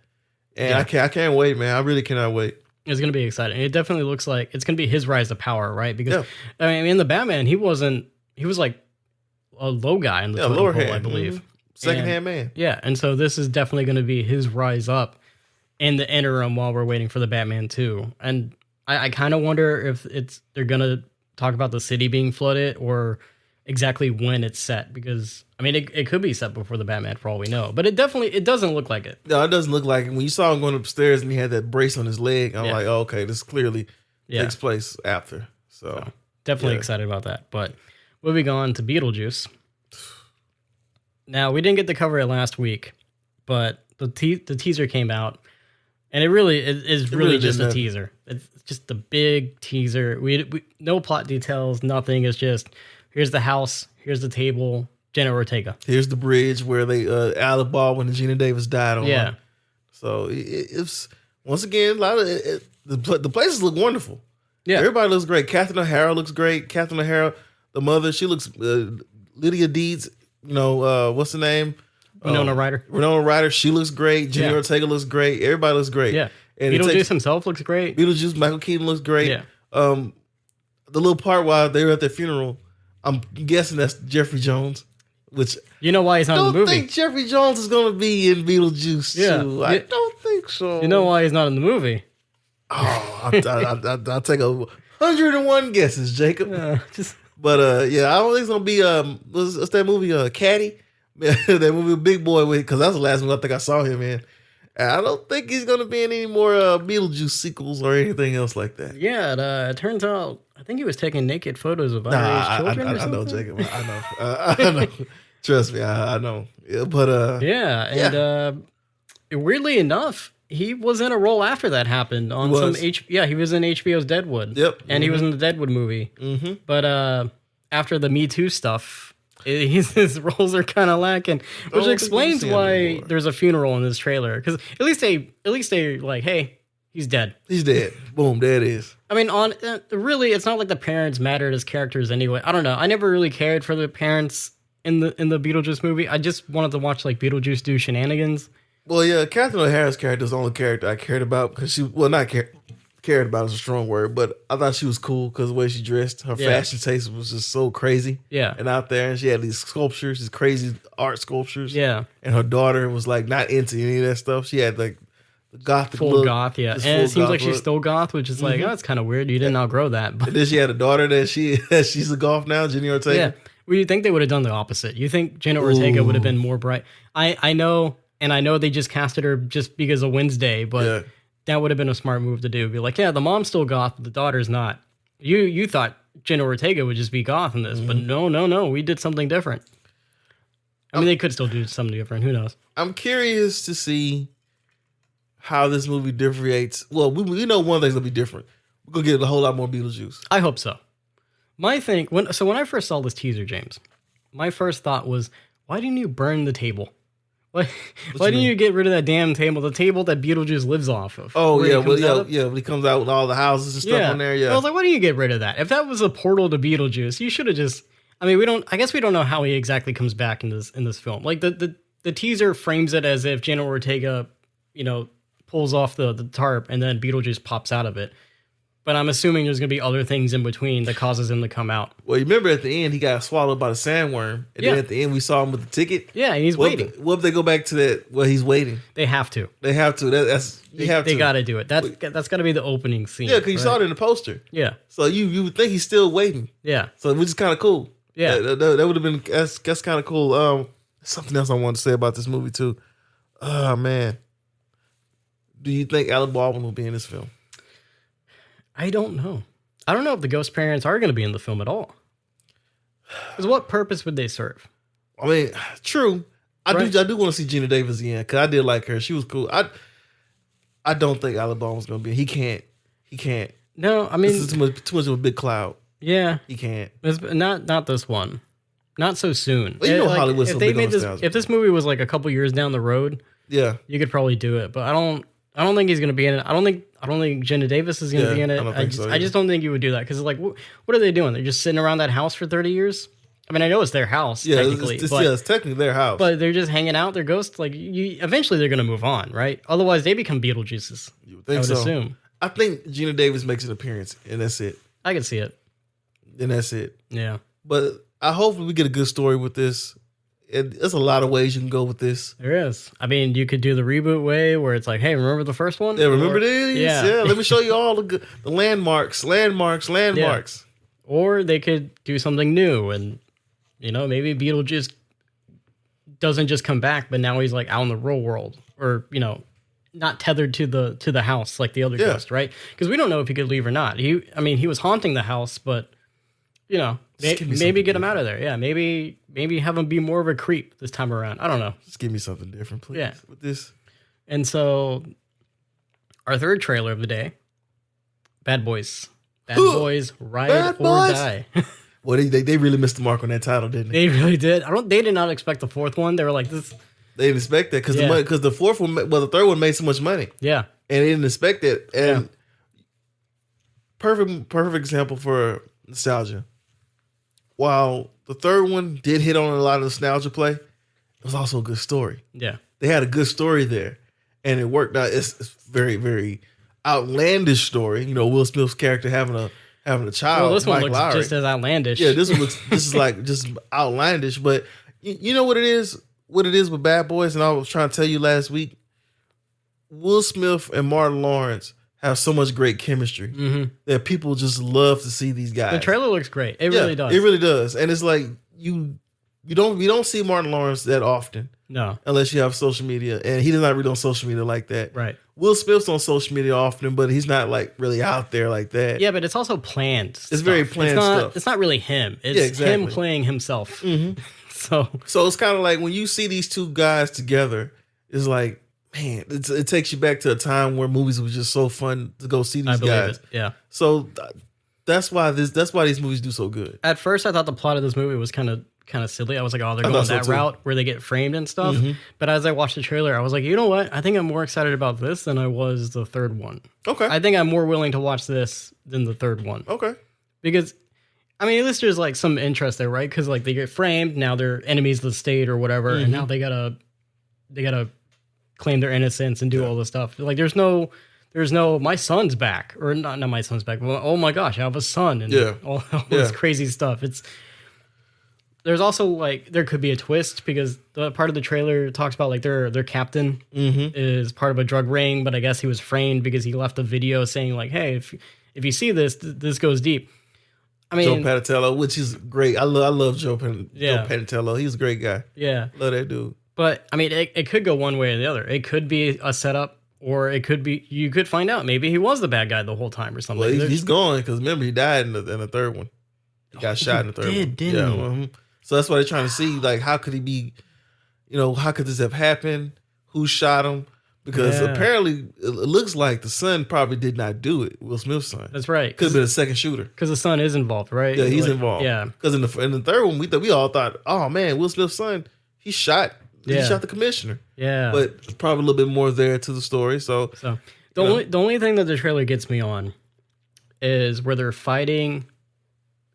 Speaker 2: And I can't wait, man. I really cannot wait.
Speaker 1: It's going to be exciting. It definitely looks like it's going to be his rise to power, right? Because, I mean, in the Batman, he was like a low guy in the totem
Speaker 2: lower
Speaker 1: pole,
Speaker 2: hand,
Speaker 1: I believe.
Speaker 2: Second-hand man.
Speaker 1: Yeah, and so this is definitely going to be his rise up in the interim while we're waiting for the Batman 2. And I kind of wonder if they're going to talk about the city being flooded or exactly when it's set, because I mean it could be set before the Batman for all we know, but it doesn't look like it.
Speaker 2: No, it doesn't look like it. When you saw him going upstairs and he had that brace on his leg, I'm like, oh, okay, this clearly takes place after. So
Speaker 1: definitely excited about that. But moving on to Beetlejuice. Now, we didn't get to cover it last week, but the teaser came out, and it really is really just a teaser. It's just a big teaser. We no plot details, nothing. It's just, here's the house, here's the table, Jenna Ortega.
Speaker 2: Here's the bridge where they Alec Baldwin and Gina Davis died on.
Speaker 1: Yeah.
Speaker 2: So it's once again a lot of the places look wonderful.
Speaker 1: Yeah,
Speaker 2: everybody looks great. Catherine O'Hara looks great. Catherine O'Hara, the mother, she looks. Lydia Deeds, you know, what's the name?
Speaker 1: Winona Ryder.
Speaker 2: Winona Ryder, she looks great. Jenna Ortega looks great. Everybody looks great.
Speaker 1: Yeah.
Speaker 2: And
Speaker 1: Beetlejuice himself looks great.
Speaker 2: Beetlejuice, Michael Keaton looks great.
Speaker 1: Yeah.
Speaker 2: The little part while they were at their funeral, I'm guessing that's Jeffrey Jones. Which
Speaker 1: you know why he's not in the movie.
Speaker 2: I don't think Jeffrey Jones is going to be in Beetlejuice.
Speaker 1: Yeah,
Speaker 2: too. I don't think so.
Speaker 1: You know why he's not in the movie?
Speaker 2: Oh, I'll take 101 guesses, Jacob. But I don't think it's going to be what's that movie? Caddy, that movie Big Boy with, because that's the last movie I think I saw him in. And I don't think he's going to be in any more Beetlejuice sequels or anything else like that.
Speaker 1: Yeah, it turns out I think he was taking naked photos of underage children.
Speaker 2: I know, Jacob. I know. Trust me, I know. Yeah, but
Speaker 1: weirdly enough, he was in a role after that happened on some he was in HBO's Deadwood.
Speaker 2: Yep,
Speaker 1: and he was in the Deadwood movie. Mm-hmm. But after the Me Too stuff, his roles are kind of lacking, which explains why there's a funeral in this trailer. Because at least they like, hey, he's dead.
Speaker 2: He's dead. Boom, there it is.
Speaker 1: I mean, really, it's not like the parents mattered as characters anyway. I don't know. I never really cared for the parents in the Beetlejuice movie. I just wanted to watch like Beetlejuice do shenanigans.
Speaker 2: Well, yeah, Catherine O'Hara's character is the only character I cared about because cared about is a strong word, but I thought she was cool because the way she dressed, her fashion taste was just so crazy.
Speaker 1: Yeah,
Speaker 2: and out there, and she had these sculptures, these crazy art sculptures.
Speaker 1: Yeah,
Speaker 2: and her daughter was like not into any of that stuff. She had like the gothic
Speaker 1: full
Speaker 2: look,
Speaker 1: goth, yeah, and it seems like she's still goth, which is like, oh, that's kind of weird. You didn't outgrow that. But
Speaker 2: and then she had a daughter that she's a goth now, Jenny Ortega.
Speaker 1: Yeah, well, you think they would have done the opposite? You think Jenna Ortega would have been more bright? I know, and I know they just casted her just because of Wednesday, but that would have been a smart move to do. Be like, yeah, the mom's still goth, but the daughter's not. You thought Jenna Ortega would just be goth in this, but no, we did something different. I mean, they could still do something different. Who knows?
Speaker 2: I'm curious to see how this movie differentiates. Well, we know one thing's gonna be different. We're gonna get a whole lot more Beetlejuice.
Speaker 1: I hope so. My thing, when I first saw this teaser, James, my first thought was, why didn't you burn the table? Why didn't you get rid of that damn table? The table that Beetlejuice lives off of.
Speaker 2: Oh, yeah. When he comes out with all the houses and stuff on there, yeah.
Speaker 1: I was like, why didn't you get rid of that? If that was a portal to Beetlejuice, you should have just... I mean, I guess we don't know how he exactly comes back in this film. Like, the teaser frames it as if Jenna Ortega, pulls off the tarp and then Beetlejuice pops out of it. But I'm assuming there's going to be other things in between that causes him to come out.
Speaker 2: Well, you remember at the end, he got swallowed by the sandworm. And then at the end, we saw him with the ticket.
Speaker 1: Yeah, and he's waiting.
Speaker 2: What if they go back to that? Well, he's waiting.
Speaker 1: They have to.
Speaker 2: They have to. They
Speaker 1: got to do it. That's got to be the opening scene.
Speaker 2: Yeah, because you saw it in the poster.
Speaker 1: Yeah.
Speaker 2: So you would think he's still waiting.
Speaker 1: Yeah.
Speaker 2: So which is kind of cool.
Speaker 1: Yeah.
Speaker 2: That would have been, that's kind of cool. Something else I wanted to say about this movie, too. Oh, man. Do you think Alec Baldwin will be in this film?
Speaker 1: I don't know. I don't know if the ghost parents are going to be in the film at all. Because what purpose would they serve?
Speaker 2: I mean, true. I do want to see Gina Davis again because I did like her. She was cool. I don't think Alec Baldwin's going to be. He can't.
Speaker 1: No, I mean,
Speaker 2: this is too much of a big cloud.
Speaker 1: Yeah,
Speaker 2: he can't.
Speaker 1: Not this one. Not so soon.
Speaker 2: Well, you know, like, Hollywood's so big on nostalgia.
Speaker 1: If this movie was like a couple years down the road,
Speaker 2: yeah,
Speaker 1: you could probably do it. But I don't think he's going to be in it. I don't think Jenna Davis is going to be in it. I just don't think you would do that because like, what are they doing? They're just sitting around that house for 30 years. I mean, I know it's their house, technically.
Speaker 2: It's technically their house.
Speaker 1: But they're just hanging out. They're ghosts. Like, eventually they're going to move on, right? Otherwise, they become Beetlejuices.
Speaker 2: You would think
Speaker 1: I would
Speaker 2: so.
Speaker 1: assume.
Speaker 2: I think Gina Davis makes an appearance, and that's it.
Speaker 1: I can see it.
Speaker 2: And that's it.
Speaker 1: Yeah.
Speaker 2: But I hope we get a good story with this. There's a lot of ways you can go with this.
Speaker 1: There is. I mean, you could do the reboot way where it's like, hey, remember the first one?
Speaker 2: Yeah, remember these?
Speaker 1: Yeah.
Speaker 2: Let me show you all the landmarks. Yeah.
Speaker 1: Or they could do something new and, maybe Beetlejuice doesn't just come back, but now he's like out in the real world or, not tethered to the house like the other ghost, right? Because we don't know if he could leave or not. He was haunting the house, but, maybe get him out of there. Yeah, maybe have him be more of a creep this time around. I don't know.
Speaker 2: Just give me something different, please.
Speaker 1: Yeah.
Speaker 2: With this.
Speaker 1: And so, our third trailer of the day, Bad Boys. Bad Boys, Ride or Die.
Speaker 2: Well, they really missed the mark on that title, didn't they?
Speaker 1: They really did. They did not expect the fourth one. They were like, this.
Speaker 2: They didn't expect that because the fourth one, the third one made so much money.
Speaker 1: Yeah.
Speaker 2: And they didn't expect it. And perfect example for nostalgia. While the third one did hit on a lot of nostalgia play, it was also a good story.
Speaker 1: Yeah.
Speaker 2: They had a good story there. And it worked out. It's very, very outlandish story. Will Smith's character having a child.
Speaker 1: Well, this one
Speaker 2: Mike
Speaker 1: looks
Speaker 2: Lowry.
Speaker 1: just as outlandish.
Speaker 2: Yeah, this is like just outlandish. But you know what it is? What it is with Bad Boys, and I was trying to tell you last week, Will Smith and Martin Lawrence have so much great chemistry that people just love to see these guys.
Speaker 1: The trailer looks great. It really does.
Speaker 2: It really does. And it's like you don't see Martin Lawrence that often.
Speaker 1: No.
Speaker 2: Unless you have social media. And he's not really on social media like that.
Speaker 1: Right.
Speaker 2: Will Smith's on social media often, but he's not like really out there like that.
Speaker 1: Yeah, but it's also planned.
Speaker 2: It's very planned stuff.
Speaker 1: It's not really him. It's him playing himself.
Speaker 2: Mm-hmm.
Speaker 1: So
Speaker 2: it's kind of like when you see these two guys together, it's like, man, it takes you back to a time where movies was just so fun to go see these guys.
Speaker 1: Yeah.
Speaker 2: So that's why these movies do so good.
Speaker 1: At first, I thought the plot of this movie was kind of silly. I was like, oh, they're going that route where they get framed and stuff. Mm-hmm. But as I watched the trailer, I was like, you know what? I think I'm more excited about this than I was the third one.
Speaker 2: Okay.
Speaker 1: I think I'm more willing to watch this than the third one.
Speaker 2: Okay.
Speaker 1: Because, I mean, at least there's like some interest there, right? Because like they get framed, now they're enemies of the state or whatever, and now they gotta claim their innocence and do all this stuff. Like there's no my son's back, or not my son's back. Well, oh my gosh, I have a son, and all this crazy stuff. There's also like there could be a twist because the part of the trailer talks about like their captain is part of a drug ring, but I guess he was framed because he left a video saying like, hey, if you see this goes deep. I mean,
Speaker 2: Joe Patatello, which is great. I love Joe Patatello. He's a great guy.
Speaker 1: Yeah,
Speaker 2: love that dude.
Speaker 1: But I mean, it could go one way or the other. It could be a setup, or it could be you could find out maybe he was the bad guy the whole time or something.
Speaker 2: Well, he's gone because remember he died in the third one. He got shot in the third one.
Speaker 1: Didn't he?
Speaker 2: So that's why they're trying to see like how could he be, how could this have happened? Who shot him? Because apparently it looks like the son probably did not do it. Will Smith's son.
Speaker 1: That's right.
Speaker 2: Could have been a second shooter.
Speaker 1: Because the son is involved, right?
Speaker 2: Yeah, he's involved.
Speaker 1: Yeah.
Speaker 2: Because in the third one, we all thought, oh man, Will Smith's son, he shot the commissioner.
Speaker 1: Yeah.
Speaker 2: But probably a little bit more there to the story. So
Speaker 1: the only thing that the trailer gets me on is where they're fighting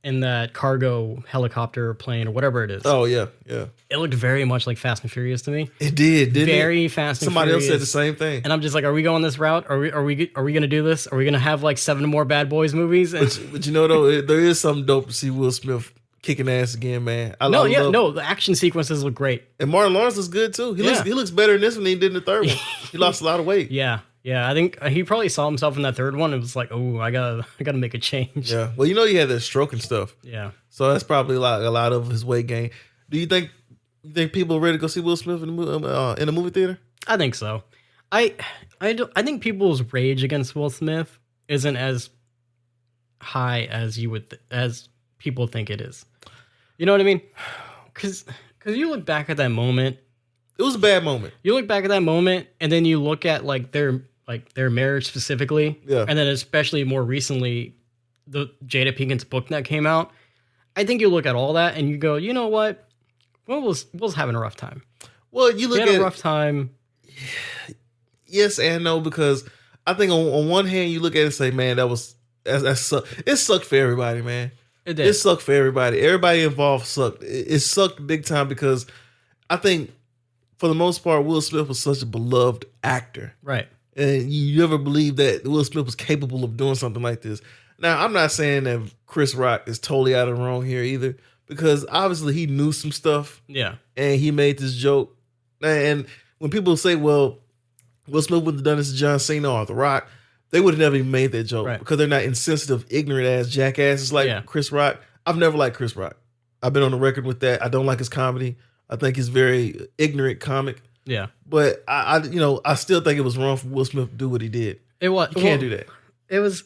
Speaker 1: in that cargo helicopter plane or whatever it is.
Speaker 2: Oh yeah, yeah.
Speaker 1: It looked very much like Fast and Furious to me.
Speaker 2: It did, didn't
Speaker 1: very
Speaker 2: it?
Speaker 1: Fast and
Speaker 2: Somebody
Speaker 1: Furious.
Speaker 2: else said the same thing.
Speaker 1: And I'm just like, are we going this route? Are we going to do this? Are we going to have like 7 more Bad Boys movies?
Speaker 2: But you know though, there is something dope to see Will Smith kicking ass again, man.
Speaker 1: The action sequences look great.
Speaker 2: And Martin Lawrence is good too. He looks better in this one than he did in the third one. He lost a lot of weight.
Speaker 1: Yeah. I think he probably saw himself in that third one and was like, "Oh, I gotta make a change."
Speaker 2: Yeah. Well, he had that stroke and stuff.
Speaker 1: Yeah.
Speaker 2: So that's probably a lot of his weight gain. Do you think people are ready to go see Will Smith in the movie theater?
Speaker 1: I think so. I think people's rage against Will Smith isn't as high as as people think it is. You know what I mean? Because you look back at that moment.
Speaker 2: It was a bad moment.
Speaker 1: You look back at that moment, and then you look at their marriage specifically, and then especially more recently, the Jada Pinkett's book that came out. I think you look at all that and you go, you know what? Will's having a rough time.
Speaker 2: Well, you look
Speaker 1: at a rough time.
Speaker 2: Yes and no, because I think on one hand you look at it and say, man, it sucked for everybody, man.
Speaker 1: It did.
Speaker 2: It sucked for everybody. Everybody involved sucked. It sucked big time because I think for the most part, Will Smith was such a beloved actor.
Speaker 1: Right.
Speaker 2: And you never believed that Will Smith was capable of doing something like this. Now, I'm not saying that Chris Rock is totally out of the wrong here either, because obviously he knew some stuff.
Speaker 1: Yeah.
Speaker 2: And he made this joke. And when people say, well, Will Smith would have done this to John Cena or The Rock, they would have never even made that joke because they're not insensitive, ignorant ass jackasses like Chris Rock. I've never liked Chris Rock. I've been on the record with that. I don't like his comedy. I think he's very ignorant comic.
Speaker 1: Yeah.
Speaker 2: But I still think it was wrong for Will Smith to do what he did.
Speaker 1: It was.
Speaker 2: You can't do that.
Speaker 1: It was,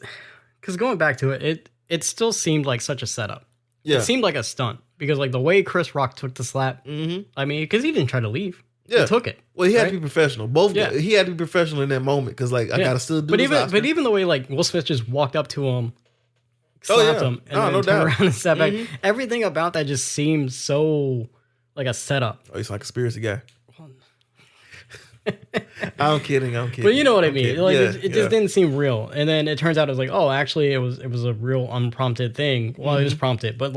Speaker 1: because going back to it still seemed like such a setup. Yeah. It seemed like a stunt because the way Chris Rock took the slap, I mean, because he didn't try to leave. Yeah. He took it.
Speaker 2: Well, he had to be professional. He had to be professional in that moment because I got to still do this.
Speaker 1: But even the way Will Smith just walked up to him, slapped him, and then turned around and sat back. Everything about that just seems so like a setup.
Speaker 2: Oh, he's like a conspiracy guy. I'm kidding.
Speaker 1: But you know what I mean. It just didn't seem real. And then it turns out it was oh, actually it was a real unprompted thing. Well, it was prompted, but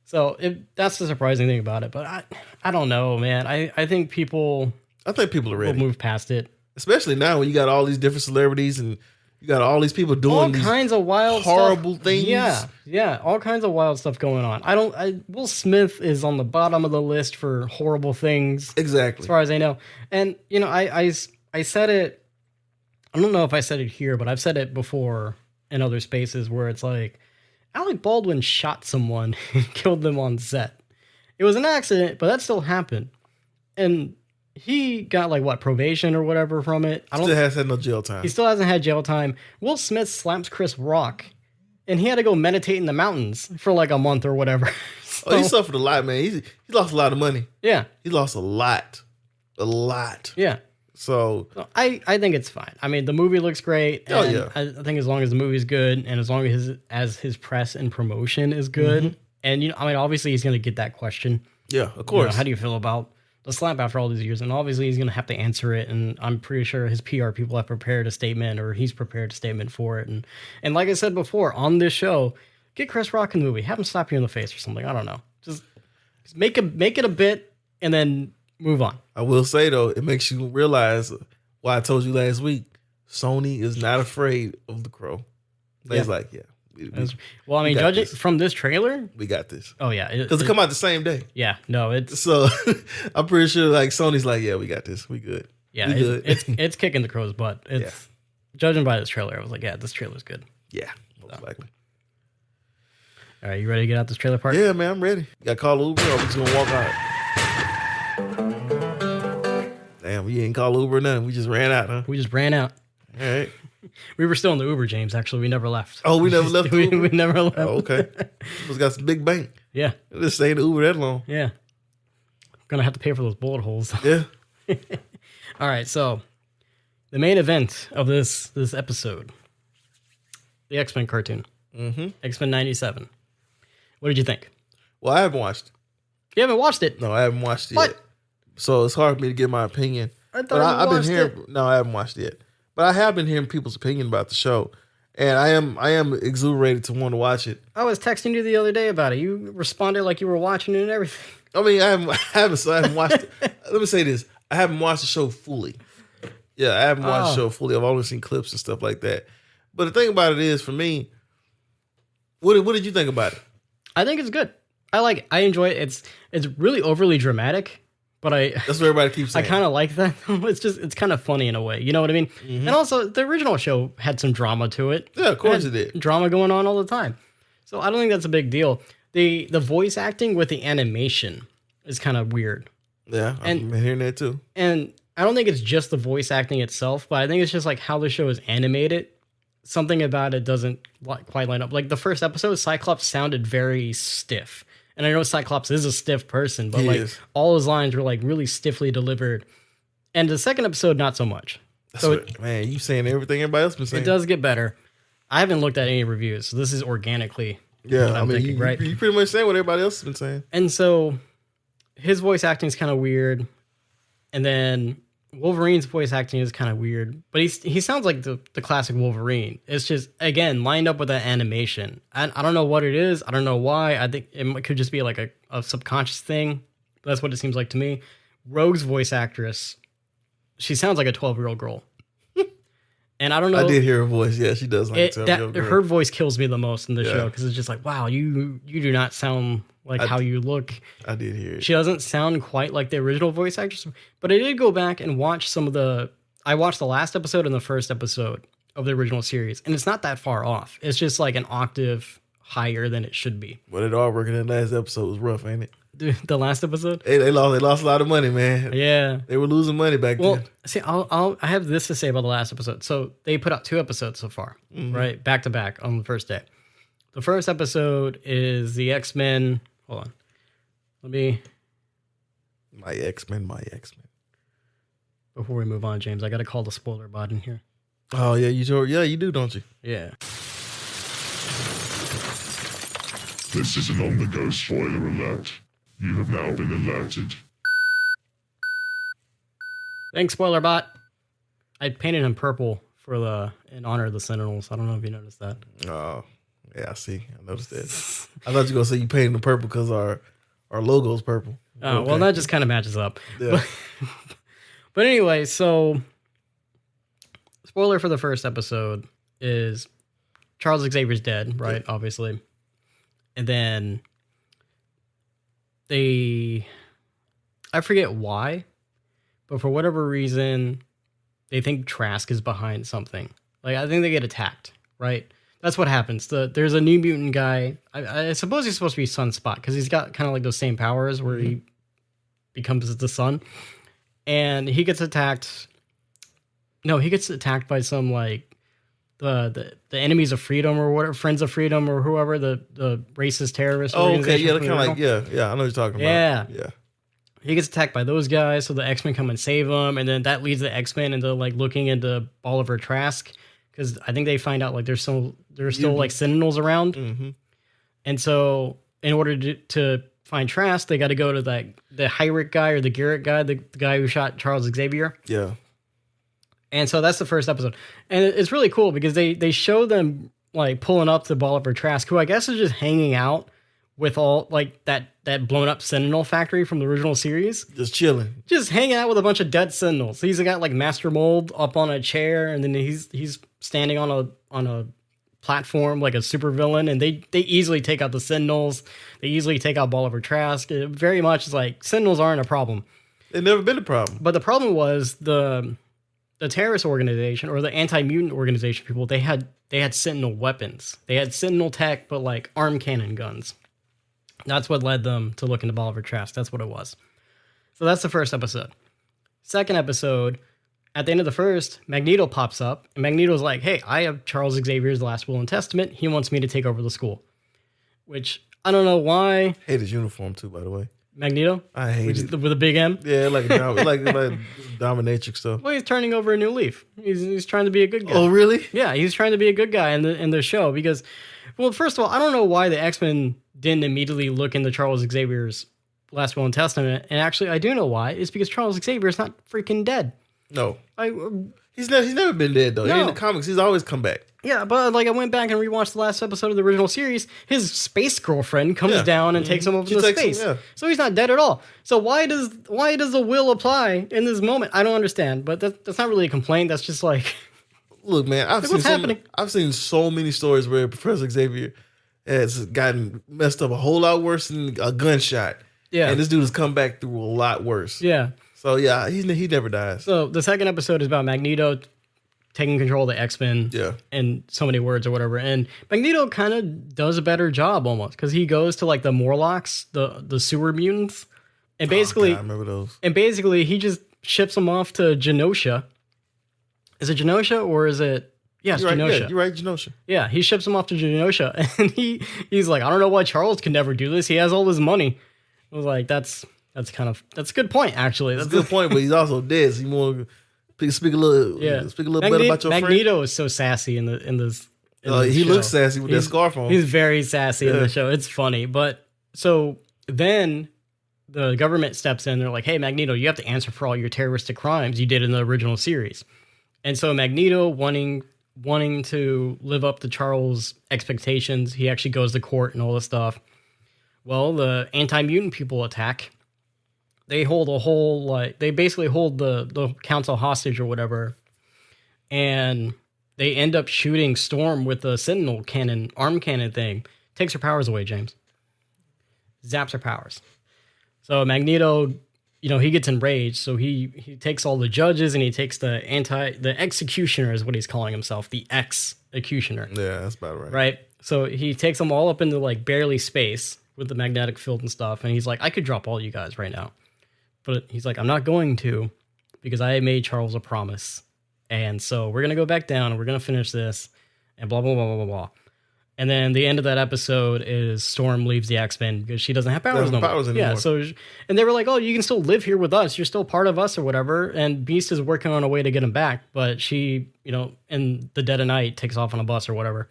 Speaker 1: So that's the surprising thing about it. But I don't know, man. I think people
Speaker 2: are ready.
Speaker 1: Move past it.
Speaker 2: Especially now when you got all these different celebrities and you got all these people doing all
Speaker 1: kinds of wild
Speaker 2: horrible
Speaker 1: stuff.
Speaker 2: things.
Speaker 1: Yeah, all kinds of wild stuff going on. Will Smith is on the bottom of the list for horrible things.
Speaker 2: Exactly.
Speaker 1: As far as I know. And I said it, I don't know if I said it here, but I've said it before in other spaces where it's like Alec Baldwin shot someone and killed them on set. It was an accident, but that still happened. And he got probation or whatever from it.
Speaker 2: Still hasn't had no jail time.
Speaker 1: He still hasn't had jail time. Will Smith slaps Chris Rock, and he had to go meditate in the mountains for a month or whatever.
Speaker 2: So, he suffered a lot, man. He lost a lot of money.
Speaker 1: Yeah,
Speaker 2: he lost a lot.
Speaker 1: Yeah.
Speaker 2: So
Speaker 1: I think it's fine. I mean, the movie looks great. And I think as long as the movie's good, and as long as his press and promotion is good, and obviously he's going to get that question.
Speaker 2: Yeah, of course.
Speaker 1: How do you feel about the slap after all these years? And obviously he's going to have to answer it. And I'm pretty sure his PR people have prepared a statement, or he's prepared a statement for it. And like I said before on this show, get Chris Rock in the movie, have him slap you in the face or something. I don't know. Just make it a bit and then move on.
Speaker 2: I will say though, it makes you realize why I told you last week, Sony is not afraid of the Crow. They's
Speaker 1: judging from this trailer,
Speaker 2: we got this.
Speaker 1: Oh yeah,
Speaker 2: because it come out the same day.
Speaker 1: Yeah, no, it's
Speaker 2: so I'm pretty sure Sony's yeah, we got this. We good.
Speaker 1: Yeah, we good. it's kicking the Crow's butt. It's judging by this trailer. I was like, yeah, this trailer's good.
Speaker 2: Yeah, most likely.
Speaker 1: All right, you ready to get out this trailer park?
Speaker 2: Yeah, man, I'm ready. You got to call Uber, or we just gonna walk out? Damn, we ain't call Uber or nothing. We just ran out, huh?
Speaker 1: We just ran out.
Speaker 2: All right.
Speaker 1: We were still in the Uber, James. Actually, we never left.
Speaker 2: Oh, we never left.
Speaker 1: we never left.
Speaker 2: Oh, okay. We got some big bank.
Speaker 1: Yeah.
Speaker 2: Just stay in the Uber that long.
Speaker 1: Yeah. Gonna have to pay for those bullet holes.
Speaker 2: Yeah.
Speaker 1: All right. So, the main event of this episode, the X-Men cartoon, X-Men '97. What did you think?
Speaker 2: Well, I haven't watched it.
Speaker 1: You haven't watched it?
Speaker 2: No, I haven't watched it yet. So it's hard for me to give my opinion.
Speaker 1: I thought I've been hearing.
Speaker 2: No, I haven't watched it yet. But I have been hearing people's opinion about the show. And I am exuberated to want to watch it.
Speaker 1: I was texting you the other day about it. You responded like you were watching it and everything.
Speaker 2: I mean, I haven't watched it. Let me say this. I haven't watched the show fully. Yeah, I haven't watched the show fully. I've only seen clips and stuff like that. But the thing about it is, for me, what did you think about it?
Speaker 1: I think it's good. I like it. I enjoy it. It's really overly dramatic, but
Speaker 2: that's what everybody keeps saying.
Speaker 1: I kind of like that. It's kind of funny in a way. You know what I mean? Mm-hmm. And also, the original show had some drama to it.
Speaker 2: Yeah, of course it did.
Speaker 1: Drama going on all the time. So I don't think that's a big deal. The voice acting with the animation is kind of weird.
Speaker 2: Yeah, I've been hearing that too.
Speaker 1: And I don't think it's just the voice acting itself, but I think it's just like how the show is animated. Something about it doesn't quite line up. Like the first episode, Cyclops sounded very stiff. And I know Cyclops is a stiff person, but all his lines were like really stiffly delivered. And the second episode, not so much.
Speaker 2: Man, you saying everything everybody else been saying.
Speaker 1: It does get better. I haven't looked at any reviews, so this is organically.
Speaker 2: Yeah, I mean, right? You pretty much saying what everybody else has been saying.
Speaker 1: And so his voice acting is kind of weird. And then Wolverine's voice acting is kind of weird, but he sounds like the classic Wolverine. It's just, again, lined up with that animation. I don't know what it is. I don't know why. I think it could just be like a subconscious thing. That's what it seems like to me. Rogue's voice actress, she sounds like a 12-year-old girl. And I don't know.
Speaker 2: I did hear her voice. Yeah, she does like a 12-year-old girl.
Speaker 1: Her voice kills me the most in the show because it's just like, wow, you do not sound like how you look.
Speaker 2: I did hear it.
Speaker 1: She doesn't sound quite like the original voice actress, but I did go back and watch I watched the last episode and the first episode of the original series, and it's not that far off. It's just like an octave higher than it should be.
Speaker 2: But it all working in the last episode was rough, ain't it?
Speaker 1: Dude, the last episode?
Speaker 2: They lost a lot of money, man.
Speaker 1: Yeah.
Speaker 2: They were losing money back then.
Speaker 1: See, I have this to say about the last episode. So they put out 2 episodes so far, right? Back to back on the first day. The first episode is the X-Men. Hold on.
Speaker 2: My X-Men.
Speaker 1: Before we move on, James, I got to call the spoiler bot in here.
Speaker 2: Oh, yeah, you do, don't you?
Speaker 1: Yeah.
Speaker 3: This is an on-the-go spoiler alert. You have now been alerted.
Speaker 1: Thanks, spoiler bot. I painted him purple in honor of the Sentinels. I don't know if you noticed that.
Speaker 2: Oh, yeah, I see. I noticed that. I thought you were going to say you painted him purple because our logo's purple.
Speaker 1: Oh, okay. Well, that just kind of matches up. Yeah. But anyway, so spoiler for the first episode is Charles Xavier's dead, right? Yeah. Obviously. And then I forget why, but for whatever reason, they think Trask is behind something. Like, I think they get attacked, right? That's what happens. There's a New Mutant guy. I suppose he's supposed to be Sunspot because he's got kind of like those same powers where he becomes the sun. And he gets attacked. No, he gets attacked by some like the enemies of freedom or whatever, Friends of Freedom or whoever, the racist terrorist.
Speaker 2: Oh, okay, yeah, they're kind of like yeah, I know what you're talking about. Yeah.
Speaker 1: He gets attacked by those guys, so the X-Men come and save him, and then that leads the X-Men into like looking into Oliver Trask because I think they find out like there's still like Sentinels around, and so in order to find Trask, they got to go to the Hyrick guy or the Garrett guy, the guy who shot Charles Xavier.
Speaker 2: Yeah.
Speaker 1: And so that's the first episode. And it's really cool because they show them like pulling up to Oliver Trask, who I guess is just hanging out with all like that blown up Sentinel factory from the original series.
Speaker 2: Just chilling.
Speaker 1: Just hanging out with a bunch of dead Sentinels. He's got like Master Mold up on a chair, and then he's standing on a platform like a supervillain, and they easily take out the Sentinels. They easily take out Oliver Trask. It very much is like Sentinels aren't a problem.
Speaker 2: They've never been a problem.
Speaker 1: But the problem was the terrorist organization or the anti-mutant organization people, they had Sentinel weapons. They had Sentinel tech, but like arm cannon guns. That's what led them to look into Oliver Trask. That's what it was. So that's the first episode. Second episode, at the end of the first, Magneto pops up, and Magneto's like, hey, I have Charles Xavier's last will and testament. He wants me to take over the school. Which, I don't know why.
Speaker 2: Hate his uniform too, by the way.
Speaker 1: Magneto?
Speaker 2: I hate it.
Speaker 1: With a big M?
Speaker 2: Yeah, like dominatrix stuff.
Speaker 1: Well, he's turning over a new leaf. He's trying to be a good guy.
Speaker 2: Oh, really?
Speaker 1: Yeah, he's trying to be a good guy in the show because, well, first of all, I don't know why the X-Men didn't immediately look into Charles Xavier's last will and testament, and actually I do know why. It's because Charles Xavier is not freaking dead.
Speaker 2: No. He's never been dead, though.
Speaker 1: No.
Speaker 2: In the comics, he's always come back.
Speaker 1: Yeah, but like I went back and rewatched the last episode of the original series. His space girlfriend comes down and takes him up into space. So he's not dead at all. So why does the will apply in this moment? I don't understand. But that's not really a complaint. That's just like,
Speaker 2: look, man, I've seen so many stories where Professor Xavier has gotten messed up a whole lot worse than a gunshot. Yeah, and this dude has come back through a lot worse. Yeah. So yeah, he never dies.
Speaker 1: So the second episode is about Magneto taking control of the X-Men in so many words or whatever. And Magneto kind of does a better job almost because he goes to like the Morlocks, the sewer mutants. And basically,
Speaker 2: I remember those.
Speaker 1: And basically he just ships them off to Genosha. Is it Genosha or is it? Yes,
Speaker 2: you're right,
Speaker 1: Genosha.
Speaker 2: Yeah, you're right, Genosha.
Speaker 1: Yeah, he ships them off to Genosha. And he's like, I don't know why Charles can never do this. He has all this money. I was like, that's a good point, actually.
Speaker 2: That's a good point, but he's also dead. So you want to speak a little bit about your
Speaker 1: Magneto
Speaker 2: friend.
Speaker 1: Is so sassy in this.
Speaker 2: He looks sassy with that scarf on.
Speaker 1: He's very sassy in the show. It's funny, but so then the government steps in. They're like, "Hey, Magneto, you have to answer for all your terroristic crimes you did in the original series." And so Magneto, wanting to live up to Charles' expectations, he actually goes to court and all this stuff. Well, the anti-mutant people attack. They hold they basically hold the council hostage or whatever. And they end up shooting Storm with the Sentinel cannon, arm cannon thing. Takes her powers away, James. Zaps her powers. So Magneto, he gets enraged. So he takes all the judges and he takes the executioner is what he's calling himself. The executioner.
Speaker 2: Yeah, that's about right.
Speaker 1: Right? So he takes them all up into like barely space with the magnetic field and stuff. And he's like, I could drop all you guys right now. But he's like, I'm not going to because I made Charles a promise. And so we're going to go back down and we're going to finish this and blah, blah, blah, blah, blah, blah. And then the end of that episode is Storm leaves the X-Men because she doesn't have powers anymore. Yeah, and they were like, oh, you can still live here with us. You're still part of us or whatever. And Beast is working on a way to get him back. But she, in the dead of night takes off on a bus or whatever.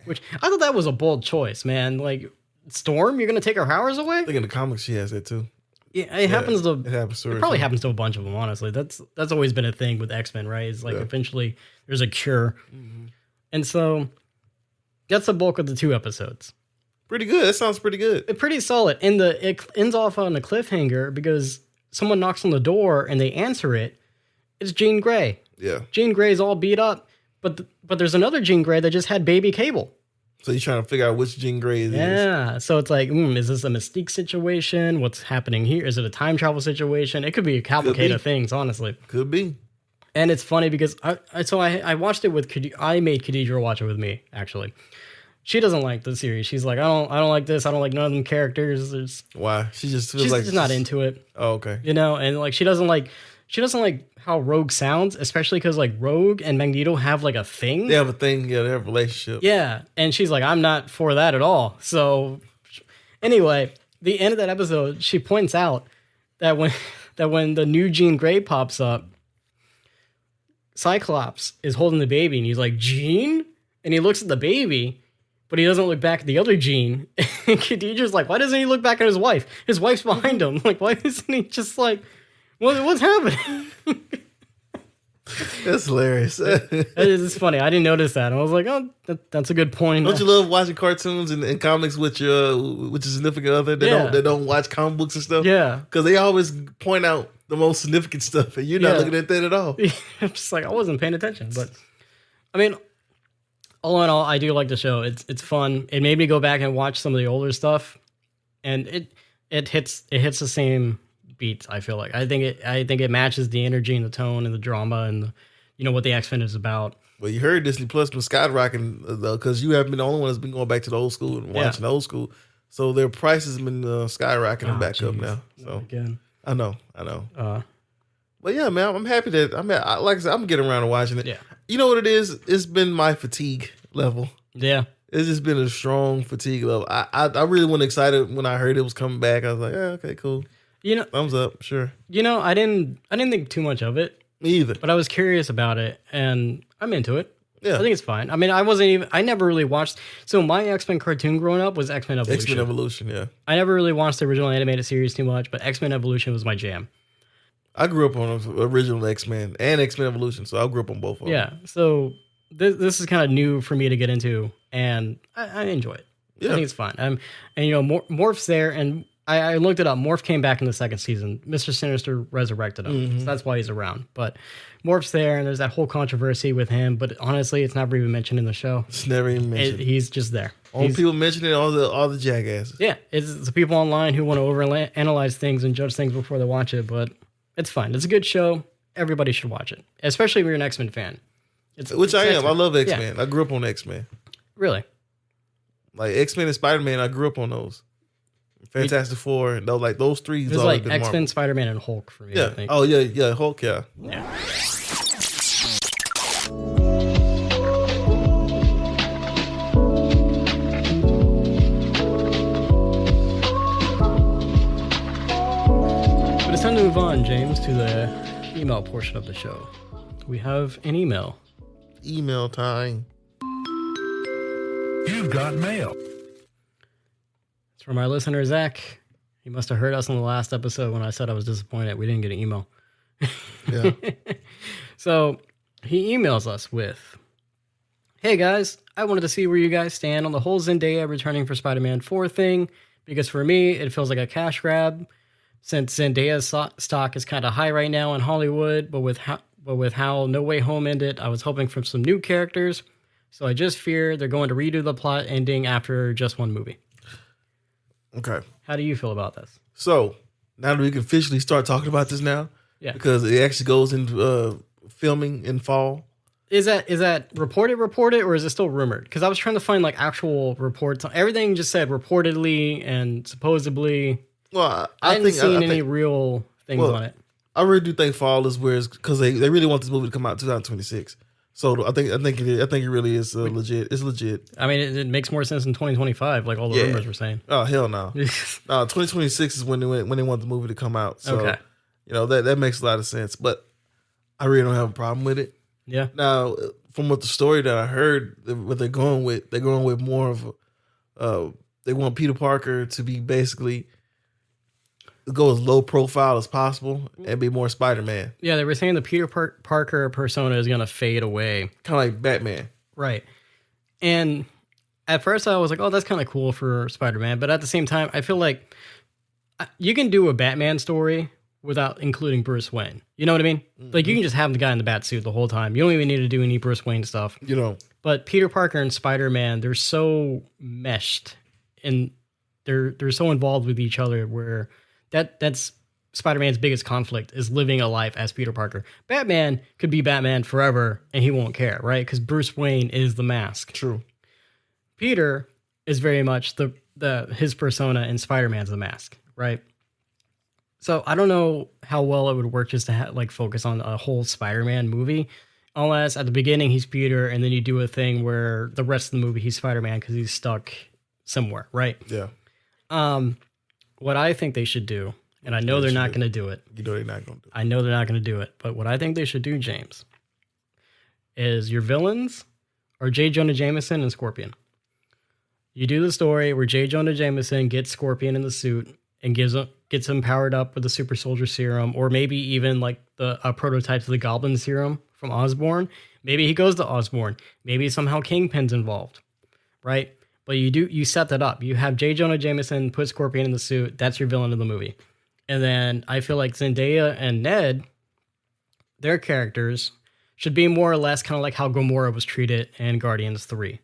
Speaker 1: Which I thought that was a bold choice, man. Like, Storm, you're going to take her powers away?
Speaker 2: I think in the comics she has that too.
Speaker 1: Yeah, it happens to.
Speaker 2: It
Speaker 1: probably happens to a bunch of them. Honestly, that's always been a thing with X-Men, right? It's like eventually there's a cure, and so that's the bulk of the 2 episodes.
Speaker 2: Pretty good. That sounds pretty good.
Speaker 1: Pretty solid, and it ends off on a cliffhanger because someone knocks on the door and they answer it. It's Jean Grey.
Speaker 2: Yeah,
Speaker 1: Jean Grey's all beat up, but there's another Jean Grey that just had baby Cable.
Speaker 2: So you're trying to figure out which Jean Grey it is.
Speaker 1: Yeah, so it's like, is this a Mystique situation? What's happening here? Is it a time travel situation? It could be a cavalcade of things, honestly.
Speaker 2: Could be.
Speaker 1: And it's funny because I watched it with I made Khadijah watch it with me, actually. She doesn't like the series. She's like, I don't like this. I don't like none of them characters.
Speaker 2: Why? She just feels like
Speaker 1: she's not into it.
Speaker 2: Oh, okay.
Speaker 1: And like she doesn't like how Rogue sounds, especially because like Rogue and Magneto have like a thing.
Speaker 2: They have a thing, yeah, they have a relationship.
Speaker 1: Yeah, and she's like, I'm not for that at all. So anyway, the end of that episode, she points out that when the new Jean Grey pops up, Cyclops is holding the baby and he's like, Jean? And he looks at the baby, but he doesn't look back at the other Jean. And Khadijah's like, why doesn't he look back at his wife? His wife's behind him. Like, why isn't he just like, what's happening?
Speaker 2: That's hilarious.
Speaker 1: It's funny. I didn't notice that. I was like, oh, that's a good point.
Speaker 2: Don't you love watching cartoons and comics with your significant other that don't watch comic books and stuff?
Speaker 1: Yeah.
Speaker 2: Because they always point out the most significant stuff and you're not looking at that at all.
Speaker 1: I'm just like, I wasn't paying attention. But I mean, all in all, I do like the show. It's fun. It made me go back and watch some of the older stuff. And it hits the same beats. I feel like I think it matches the energy and the tone and the drama and what the X-Men is about.
Speaker 2: Well, you heard Disney Plus been skyrocketing because you haven't been the only one that's been going back to the old school and watching the old school. So their prices have been skyrocketing back up now. So
Speaker 1: again,
Speaker 2: I know. But yeah, man, I'm happy that like I said, I'm getting around to watching it.
Speaker 1: Yeah.
Speaker 2: You know what it is? It's been my fatigue level.
Speaker 1: Yeah.
Speaker 2: It's just been a strong fatigue level. I really wasn't excited when I heard it was coming back. I was like, yeah, okay, cool. Thumbs up, sure.
Speaker 1: I didn't think too much of it.
Speaker 2: Me either.
Speaker 1: But I was curious about it, and I'm into it.
Speaker 2: Yeah.
Speaker 1: I think it's fine. I mean, I never really watched. So my X-Men cartoon growing up was X-Men Evolution.
Speaker 2: X-Men Evolution, yeah.
Speaker 1: I never really watched the original animated series too much, but X-Men Evolution was my jam.
Speaker 2: I grew up on the original X-Men and X-Men Evolution, so I grew up on both of them.
Speaker 1: Yeah. So this is kind of new for me to get into, and I enjoy it.
Speaker 2: Yeah.
Speaker 1: I think it's fun. And Morph's there, and I looked it up. Morph came back in the second season. Mr. Sinister resurrected him, so that's why he's around. But Morph's there, and there's that whole controversy with him. But honestly, it's never even mentioned in the show.
Speaker 2: It's never even mentioned.
Speaker 1: He's just there.
Speaker 2: All people mention it, all the jackasses.
Speaker 1: Yeah, it's the people online who want to overanalyze things and judge things before they watch it. But it's fine. It's a good show. Everybody should watch it, especially if you're an X-Men fan.
Speaker 2: Which I am. I love X-Men. Yeah. I grew up on X-Men.
Speaker 1: Really?
Speaker 2: Like X-Men and Spider-Man, I grew up on those. Fantastic Four, and those three.
Speaker 1: It was like X-Men, Spider-Man, and Hulk for me.
Speaker 2: Yeah.
Speaker 1: I think.
Speaker 2: Oh yeah, Hulk. Yeah.
Speaker 1: Yeah. But it's time to move on, James, to the email portion of the show. We have an email.
Speaker 2: Email time.
Speaker 3: You've got mail.
Speaker 1: It's from our listener, Zach. He must have heard us on the last episode when I said I was disappointed we didn't get an email.
Speaker 2: Yeah.
Speaker 1: So he emails us with, "Hey guys, I wanted to see where you guys stand on the whole Zendaya returning for Spider-Man 4 thing, because for me, it feels like a cash grab, since Zendaya's stock is kind of high right now in Hollywood, but with how No Way Home ended, I was hoping for some new characters, so I just fear they're going to redo the plot ending after just one movie."
Speaker 2: Okay.
Speaker 1: How do you feel about this?
Speaker 2: So now that we can officially start talking about this now,
Speaker 1: Yeah,
Speaker 2: because it actually goes into filming in fall.
Speaker 1: Is that reported, or is it still rumored? Because I was trying to find like actual reports. Everything just said reportedly and supposedly.
Speaker 2: Well,
Speaker 1: I hadn't seen any real things on it.
Speaker 2: I really do think fall is where it's, because they really want this movie to come out in 2026. So I think it really is legit. It's legit.
Speaker 1: I mean, it makes more sense in 2025, like all the rumors were saying.
Speaker 2: Oh hell no! 2026 is when they want the movie to come out. So
Speaker 1: Okay.
Speaker 2: that makes a lot of sense. But I really don't have a problem with it.
Speaker 1: Yeah.
Speaker 2: Now, from what the story that I heard, what they're going with more of they want Peter Parker to be basically go as low profile as possible and be more Spider-Man.
Speaker 1: Yeah, they were saying the Peter Parker persona is going to fade away.
Speaker 2: Kind of like Batman.
Speaker 1: Right. And at first I was like, oh, that's kind of cool for Spider-Man. But at the same time, I feel like you can do a Batman story without including Bruce Wayne. You know what I mean? Mm-hmm. Like, you can just have the guy in the bat suit the whole time. You don't even need to do any Bruce Wayne stuff. But Peter Parker and Spider-Man, they're so meshed and they're so involved with each other where that's Spider-Man's biggest conflict is living a life as Peter Parker. Batman could be Batman forever and he won't care, right? Because Bruce Wayne is the mask.
Speaker 2: True.
Speaker 1: Peter is very much his persona and Spider-Man's the mask, right? So I don't know how well it would work just to focus on a whole Spider-Man movie, unless at the beginning he's Peter and then you do a thing where the rest of the movie he's Spider-Man because he's stuck somewhere, right?
Speaker 2: Yeah.
Speaker 1: What I think they should do, and I know they're not going to do it.
Speaker 2: You know they're not going to do it.
Speaker 1: I know they're not going to do it, but what I think they should do, James, is your villains are J. Jonah Jameson and Scorpion. You do the story where J. Jonah Jameson gets Scorpion in the suit and gets him powered up with the super soldier serum, or maybe even like a prototype to the Goblin serum from Osborn. Maybe he goes to Osborn. Maybe somehow Kingpin's involved, right? But you set that up. You have J. Jonah Jameson put Scorpion in the suit. That's your villain of the movie. And then I feel like Zendaya and Ned, their characters should be more or less kind of like how Gamora was treated in Guardians 3,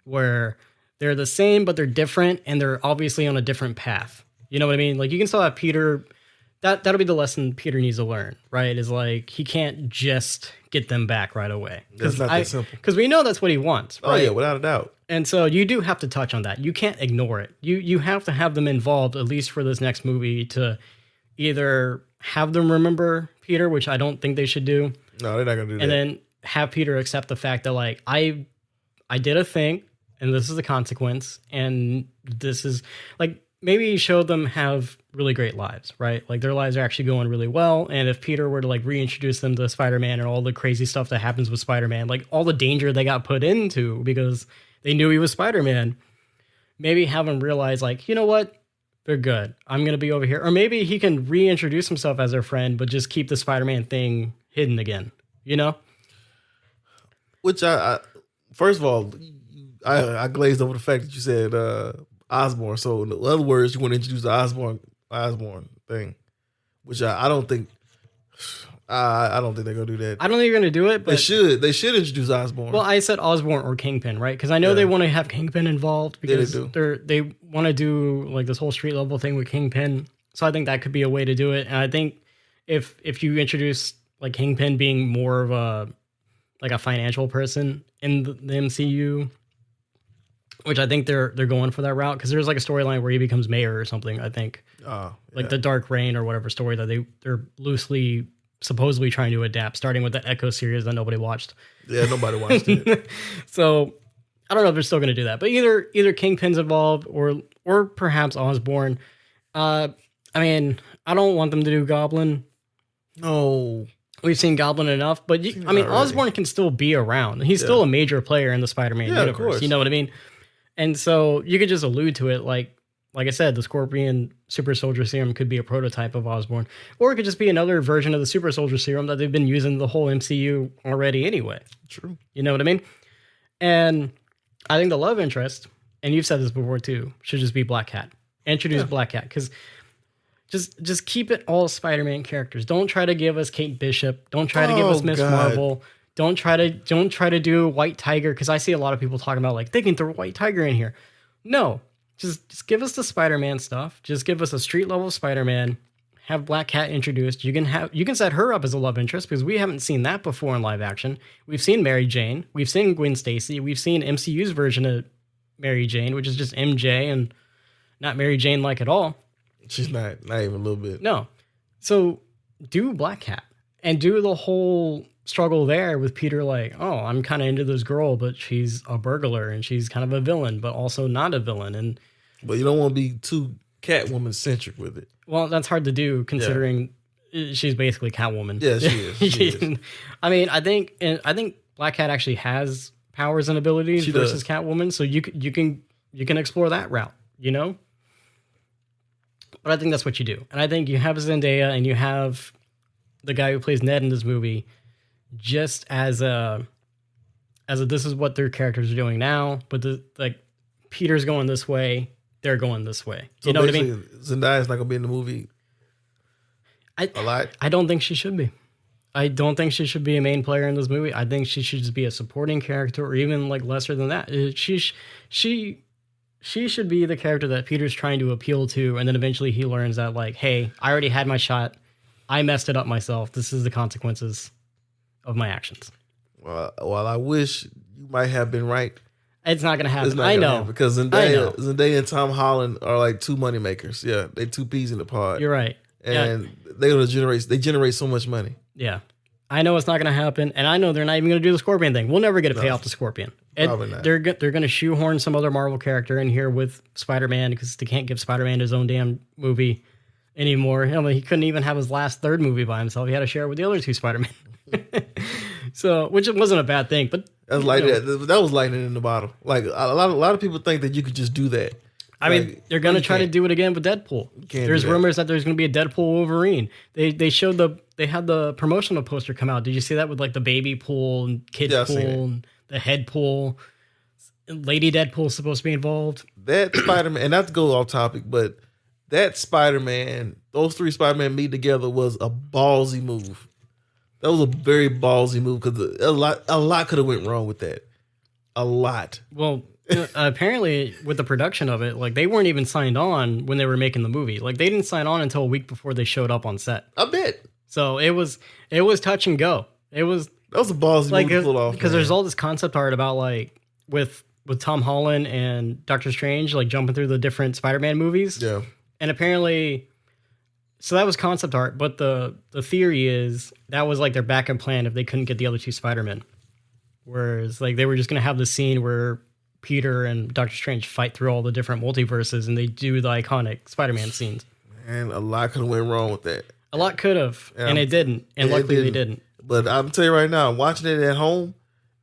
Speaker 1: where they're the same, but they're different, and they're obviously on a different path. You know what I mean? Like, you can still have Peter. That'll be the lesson Peter needs to learn, right? Is like, he can't just get them back right away.
Speaker 2: That's not that simple.
Speaker 1: Because we know that's what he wants, right?
Speaker 2: Oh, yeah, without a doubt.
Speaker 1: And so you do have to touch on that. You can't ignore it. You have to have them involved, at least for this next movie, to either have them remember Peter, which I don't think they should do.
Speaker 2: No, they're not going to do that.
Speaker 1: And then have Peter accept the fact that, like, I did a thing, and this is the consequence, and this is, like, maybe show them have really great lives, right? Like, their lives are actually going really well, and if Peter were to, like, reintroduce them to Spider-Man and all the crazy stuff that happens with Spider-Man, like, all the danger they got put into because they knew he was Spider-Man, maybe have him realize, like, you know what? They're good. I'm going to be over here. Or maybe he can reintroduce himself as their friend, but just keep the Spider-Man thing hidden again, you know?
Speaker 2: Which I first of all, I glazed over the fact that you said Osborn. So in other words, you want to introduce the Osborn thing, which I don't think. I don't think they're gonna do that.
Speaker 1: I don't think they're gonna do it, but
Speaker 2: they should introduce Osborn.
Speaker 1: Well, I said Osborn or Kingpin, right? Because I know they want to have Kingpin involved because they want to do like this whole street level thing with Kingpin. So I think that could be a way to do it. And I think if you introduce like Kingpin being more of a financial person in the MCU, which I think they're going for that route, because there's like a storyline where he becomes mayor or something. I think like the Dark Reign or whatever story that they're loosely supposedly trying to adapt, starting with the Echo series that nobody watched.
Speaker 2: Yeah, nobody watched it.
Speaker 1: So I don't know if they're still going to do that, but either Kingpin's involved or perhaps Osborn. I mean, I don't want them to do Goblin.
Speaker 2: No,
Speaker 1: we've seen Goblin enough, but Osborn can still be around. He's still a major player in the Spider-Man universe. Of course. You know what I mean? And so you could just allude to it, like I said, the Scorpion Super Soldier Serum could be a prototype of Osborn, or it could just be another version of the Super Soldier Serum that they've been using the whole MCU already anyway.
Speaker 2: True.
Speaker 1: You know what I mean? And I think the love interest, and you've said this before too, should just be Black Cat. Introduce Black Cat, because just keep it all Spider-Man characters. Don't try to give us Kate Bishop. Don't try to give us Miss Marvel. Don't try to do White Tiger, because I see a lot of people talking about like they can throw White Tiger in here. No. Just give us the Spider-Man stuff. Just give us a street level Spider-Man. Have Black Cat introduced. You can set her up as a love interest, because we haven't seen that before in live action. We've seen Mary Jane. We've seen Gwen Stacy. We've seen MCU's version of Mary Jane, which is just MJ and not Mary Jane like at all.
Speaker 2: She's not even a little bit.
Speaker 1: No. So do Black Cat and do the whole struggle there with Peter, like, oh, I'm kind of into this girl, but she's a burglar and she's kind of a villain, but also not a villain.
Speaker 2: But you don't want to be too Catwoman centric with it.
Speaker 1: Well, that's hard to do considering she's basically Catwoman.
Speaker 2: Yeah, she is.
Speaker 1: I mean, I think Black Cat actually has powers and abilities versus Catwoman, so you can explore that route, you know? But I think that's what you do. And I think you have Zendaya and you have the guy who plays Ned in this movie just as a this is what their characters are doing now, but Peter's going this way, they're going this way.
Speaker 2: So
Speaker 1: you know what I mean?
Speaker 2: Zendaya's not going to be in the movie a lot? I
Speaker 1: don't think she should be. I don't think she should be a main player in this movie. I think she should just be a supporting character, or even like lesser than that. She should be the character that Peter's trying to appeal to, and then eventually he learns that, like, hey, I already had my shot. I messed it up myself. This is the consequences of my actions.
Speaker 2: Well, I wish you might have been right.
Speaker 1: It's not going to happen. I know.
Speaker 2: Because Zendaya and Tom Holland are like two money makers. Yeah, they two peas in the pod.
Speaker 1: You're right.
Speaker 2: And they generate so much money.
Speaker 1: Yeah. I know it's not going to happen, and I know they're not even going to do the Scorpion thing. We'll never get a payoff to Scorpion.
Speaker 2: Probably not.
Speaker 1: They're going to shoehorn some other Marvel character in here with Spider-Man, because they can't give Spider-Man his own damn movie anymore. I mean, he couldn't even have his last third movie by himself. He had to share it with the other two Spider-Man. So, which wasn't a bad thing, but
Speaker 2: that was lightning in the bottle. Like a lot of people think that you could just do that.
Speaker 1: I mean, they're going to try to do it again with Deadpool. There's rumors that there's going to be a Deadpool Wolverine. They had the promotional poster come out. Did you see that with like the baby pool and kid pool and the head pool? Lady Deadpool's supposed to be involved.
Speaker 2: That Spider-Man, and not to go off topic, but that Spider-Man, those three Spider-Man meet together was a ballsy move. That was a very ballsy move, because a lot could have went wrong with that. A lot.
Speaker 1: Well, apparently with the production of it, like they weren't even signed on when they were making the movie. Like they didn't sign on until a week before they showed up on set.
Speaker 2: I bet.
Speaker 1: So it was touch and go. That was
Speaker 2: a ballsy move to pull off,
Speaker 1: because there's all this concept art about like with Tom Holland and Doctor Strange like jumping through the different Spider-Man movies.
Speaker 2: Yeah.
Speaker 1: And apparently, so that was concept art, but the theory is that was like their backup plan if they couldn't get the other two Spider-Men. Whereas like they were just going to have the scene where Peter and Doctor Strange fight through all the different multiverses and they do the iconic Spider-Man scenes.
Speaker 2: And a lot could have went wrong with that.
Speaker 1: A lot could have, and it didn't. And luckily they didn't.
Speaker 2: But I'm telling you right now, watching it at home,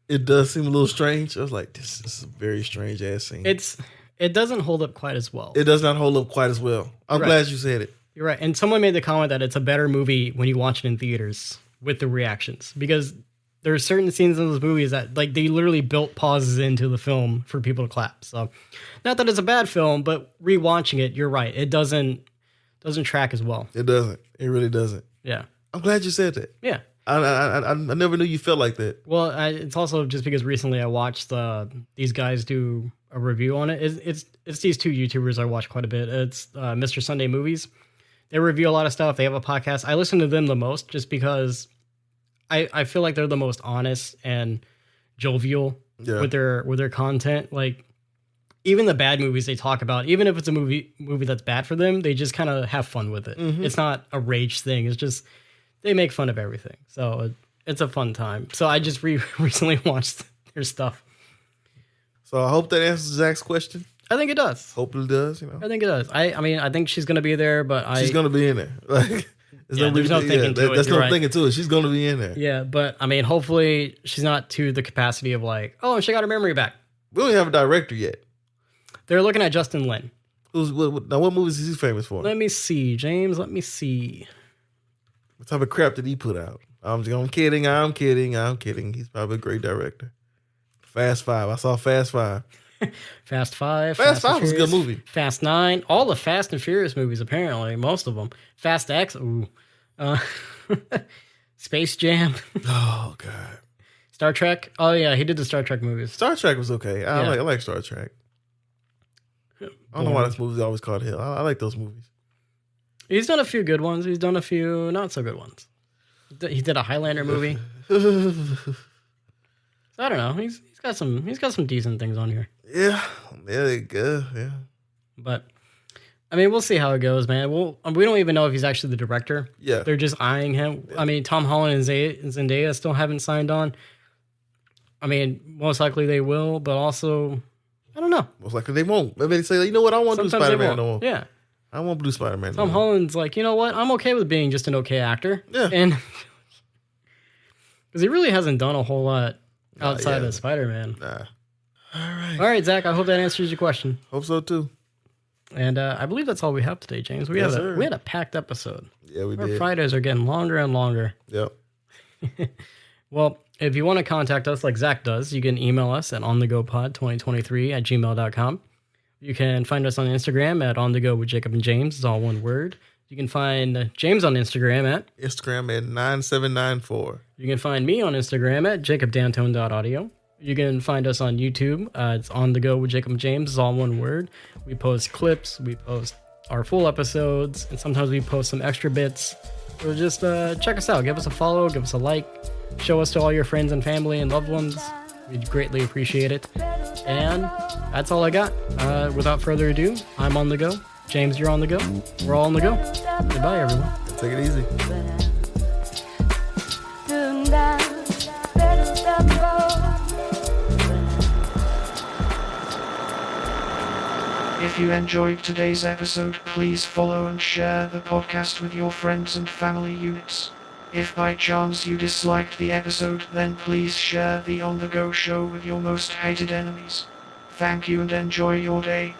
Speaker 2: it does seem a little strange. I was like, this is a very strange ass scene.
Speaker 1: It doesn't hold up quite as well.
Speaker 2: It does not hold up quite as well. I'm glad you said it.
Speaker 1: You're right. And someone made the comment that it's a better movie when you watch it in theaters with the reactions, because There are certain scenes in those movies that like they literally built pauses into the film for people to clap. So, not that it's a bad film, but rewatching it, you're right. It doesn't track as well.
Speaker 2: It doesn't. It really doesn't.
Speaker 1: Yeah.
Speaker 2: I'm glad you said that.
Speaker 1: Yeah.
Speaker 2: I never knew you felt like that.
Speaker 1: Well, it's also just because recently I watched these guys do a review on it. It's these two YouTubers I watch quite a bit. It's Mr. Sunday Movies. They review a lot of stuff. They have a podcast. I listen to them the most just because I feel like they're the most honest and jovial with their content. Like even the bad movies they talk about, even if it's a movie that's bad for them, they just kind of have fun with it. Mm-hmm. It's not a rage thing. It's just they make fun of everything. So it's a fun time. So I just recently watched their stuff.
Speaker 2: So I hope that answers Zach's question.
Speaker 1: I think it does.
Speaker 2: Hopefully it does, you know.
Speaker 1: I think it does. I mean, I think she's going to be there, but
Speaker 2: she's going to be in there. Like, there's no thinking to it. There's no thinking to it. She's going to be in there.
Speaker 1: Yeah, but I mean, hopefully she's not to the capacity of like, oh, she got her memory back.
Speaker 2: We don't have a director yet.
Speaker 1: They're looking at Justin Lin.
Speaker 2: Now, what movies is he famous for?
Speaker 1: Let me see, James. Let me see.
Speaker 2: What type of crap did he put out? I'm kidding. He's probably a great director. Fast Five. I saw Fast Five.
Speaker 1: Fast Five.
Speaker 2: Fast Five was a good movie.
Speaker 1: Fast 9. All the Fast and Furious movies, apparently. Most of them. Fast X. Ooh. Space Jam.
Speaker 2: Oh, God.
Speaker 1: Star Trek. Oh, yeah. He did the Star Trek movies.
Speaker 2: Star Trek was okay. I like Star Trek. I don't know why this movie's always called hell. I like those movies. He's
Speaker 1: done a few good ones. He's done a few not so good ones. He did a Highlander movie. I don't know. He's got some decent things on here.
Speaker 2: Yeah, they're good. Yeah,
Speaker 1: but I mean, we'll see how it goes, man. We don't even know if he's actually the director.
Speaker 2: Yeah,
Speaker 1: they're just eyeing him. Yeah. I mean, Tom Holland and Zendaya still haven't signed on. I mean, most likely they will, but also, I don't know.
Speaker 2: Most likely they won't. Maybe they say, you know what, I don't want to do Spider-Man no more.
Speaker 1: Yeah.
Speaker 2: I won't do Spider-Man.
Speaker 1: Tom Holland's like, you know what? I'm okay with being just an okay actor.
Speaker 2: Yeah.
Speaker 1: And because he really hasn't done a whole lot outside of Spider-Man.
Speaker 2: Nah.
Speaker 1: All right, Zach. I hope that answers your question.
Speaker 2: Hope so too.
Speaker 1: And I believe that's all we have today, James. We had a packed episode.
Speaker 2: Yeah, we
Speaker 1: Our
Speaker 2: did.
Speaker 1: Fridays are getting longer and longer.
Speaker 2: Yep.
Speaker 1: Well, if you want to contact us like Zach does, you can email us at onthegopod2023@gmail.com. You can find us on Instagram at onthego with Jacob and James. It's all one word. You can find James on Instagram at
Speaker 2: 9794.
Speaker 1: You can find me on Instagram at jacobdantone.audio. You can find us on YouTube. It's On The Go with Jacob and James. It's all one word. We post clips. We post our full episodes. And sometimes we post some extra bits. So just check us out. Give us a follow. Give us a like. Show us to all your friends and family and loved ones. We'd greatly appreciate it. And that's all I got. Without further ado, I'm on the go. James, you're on the go. We're all on the go. Goodbye, everyone.
Speaker 2: Take it easy.
Speaker 4: If you enjoyed today's episode, please follow and share the podcast with your friends and family units. If by chance you disliked the episode, then please share the On The Go show with your most hated enemies. Thank you and enjoy your day.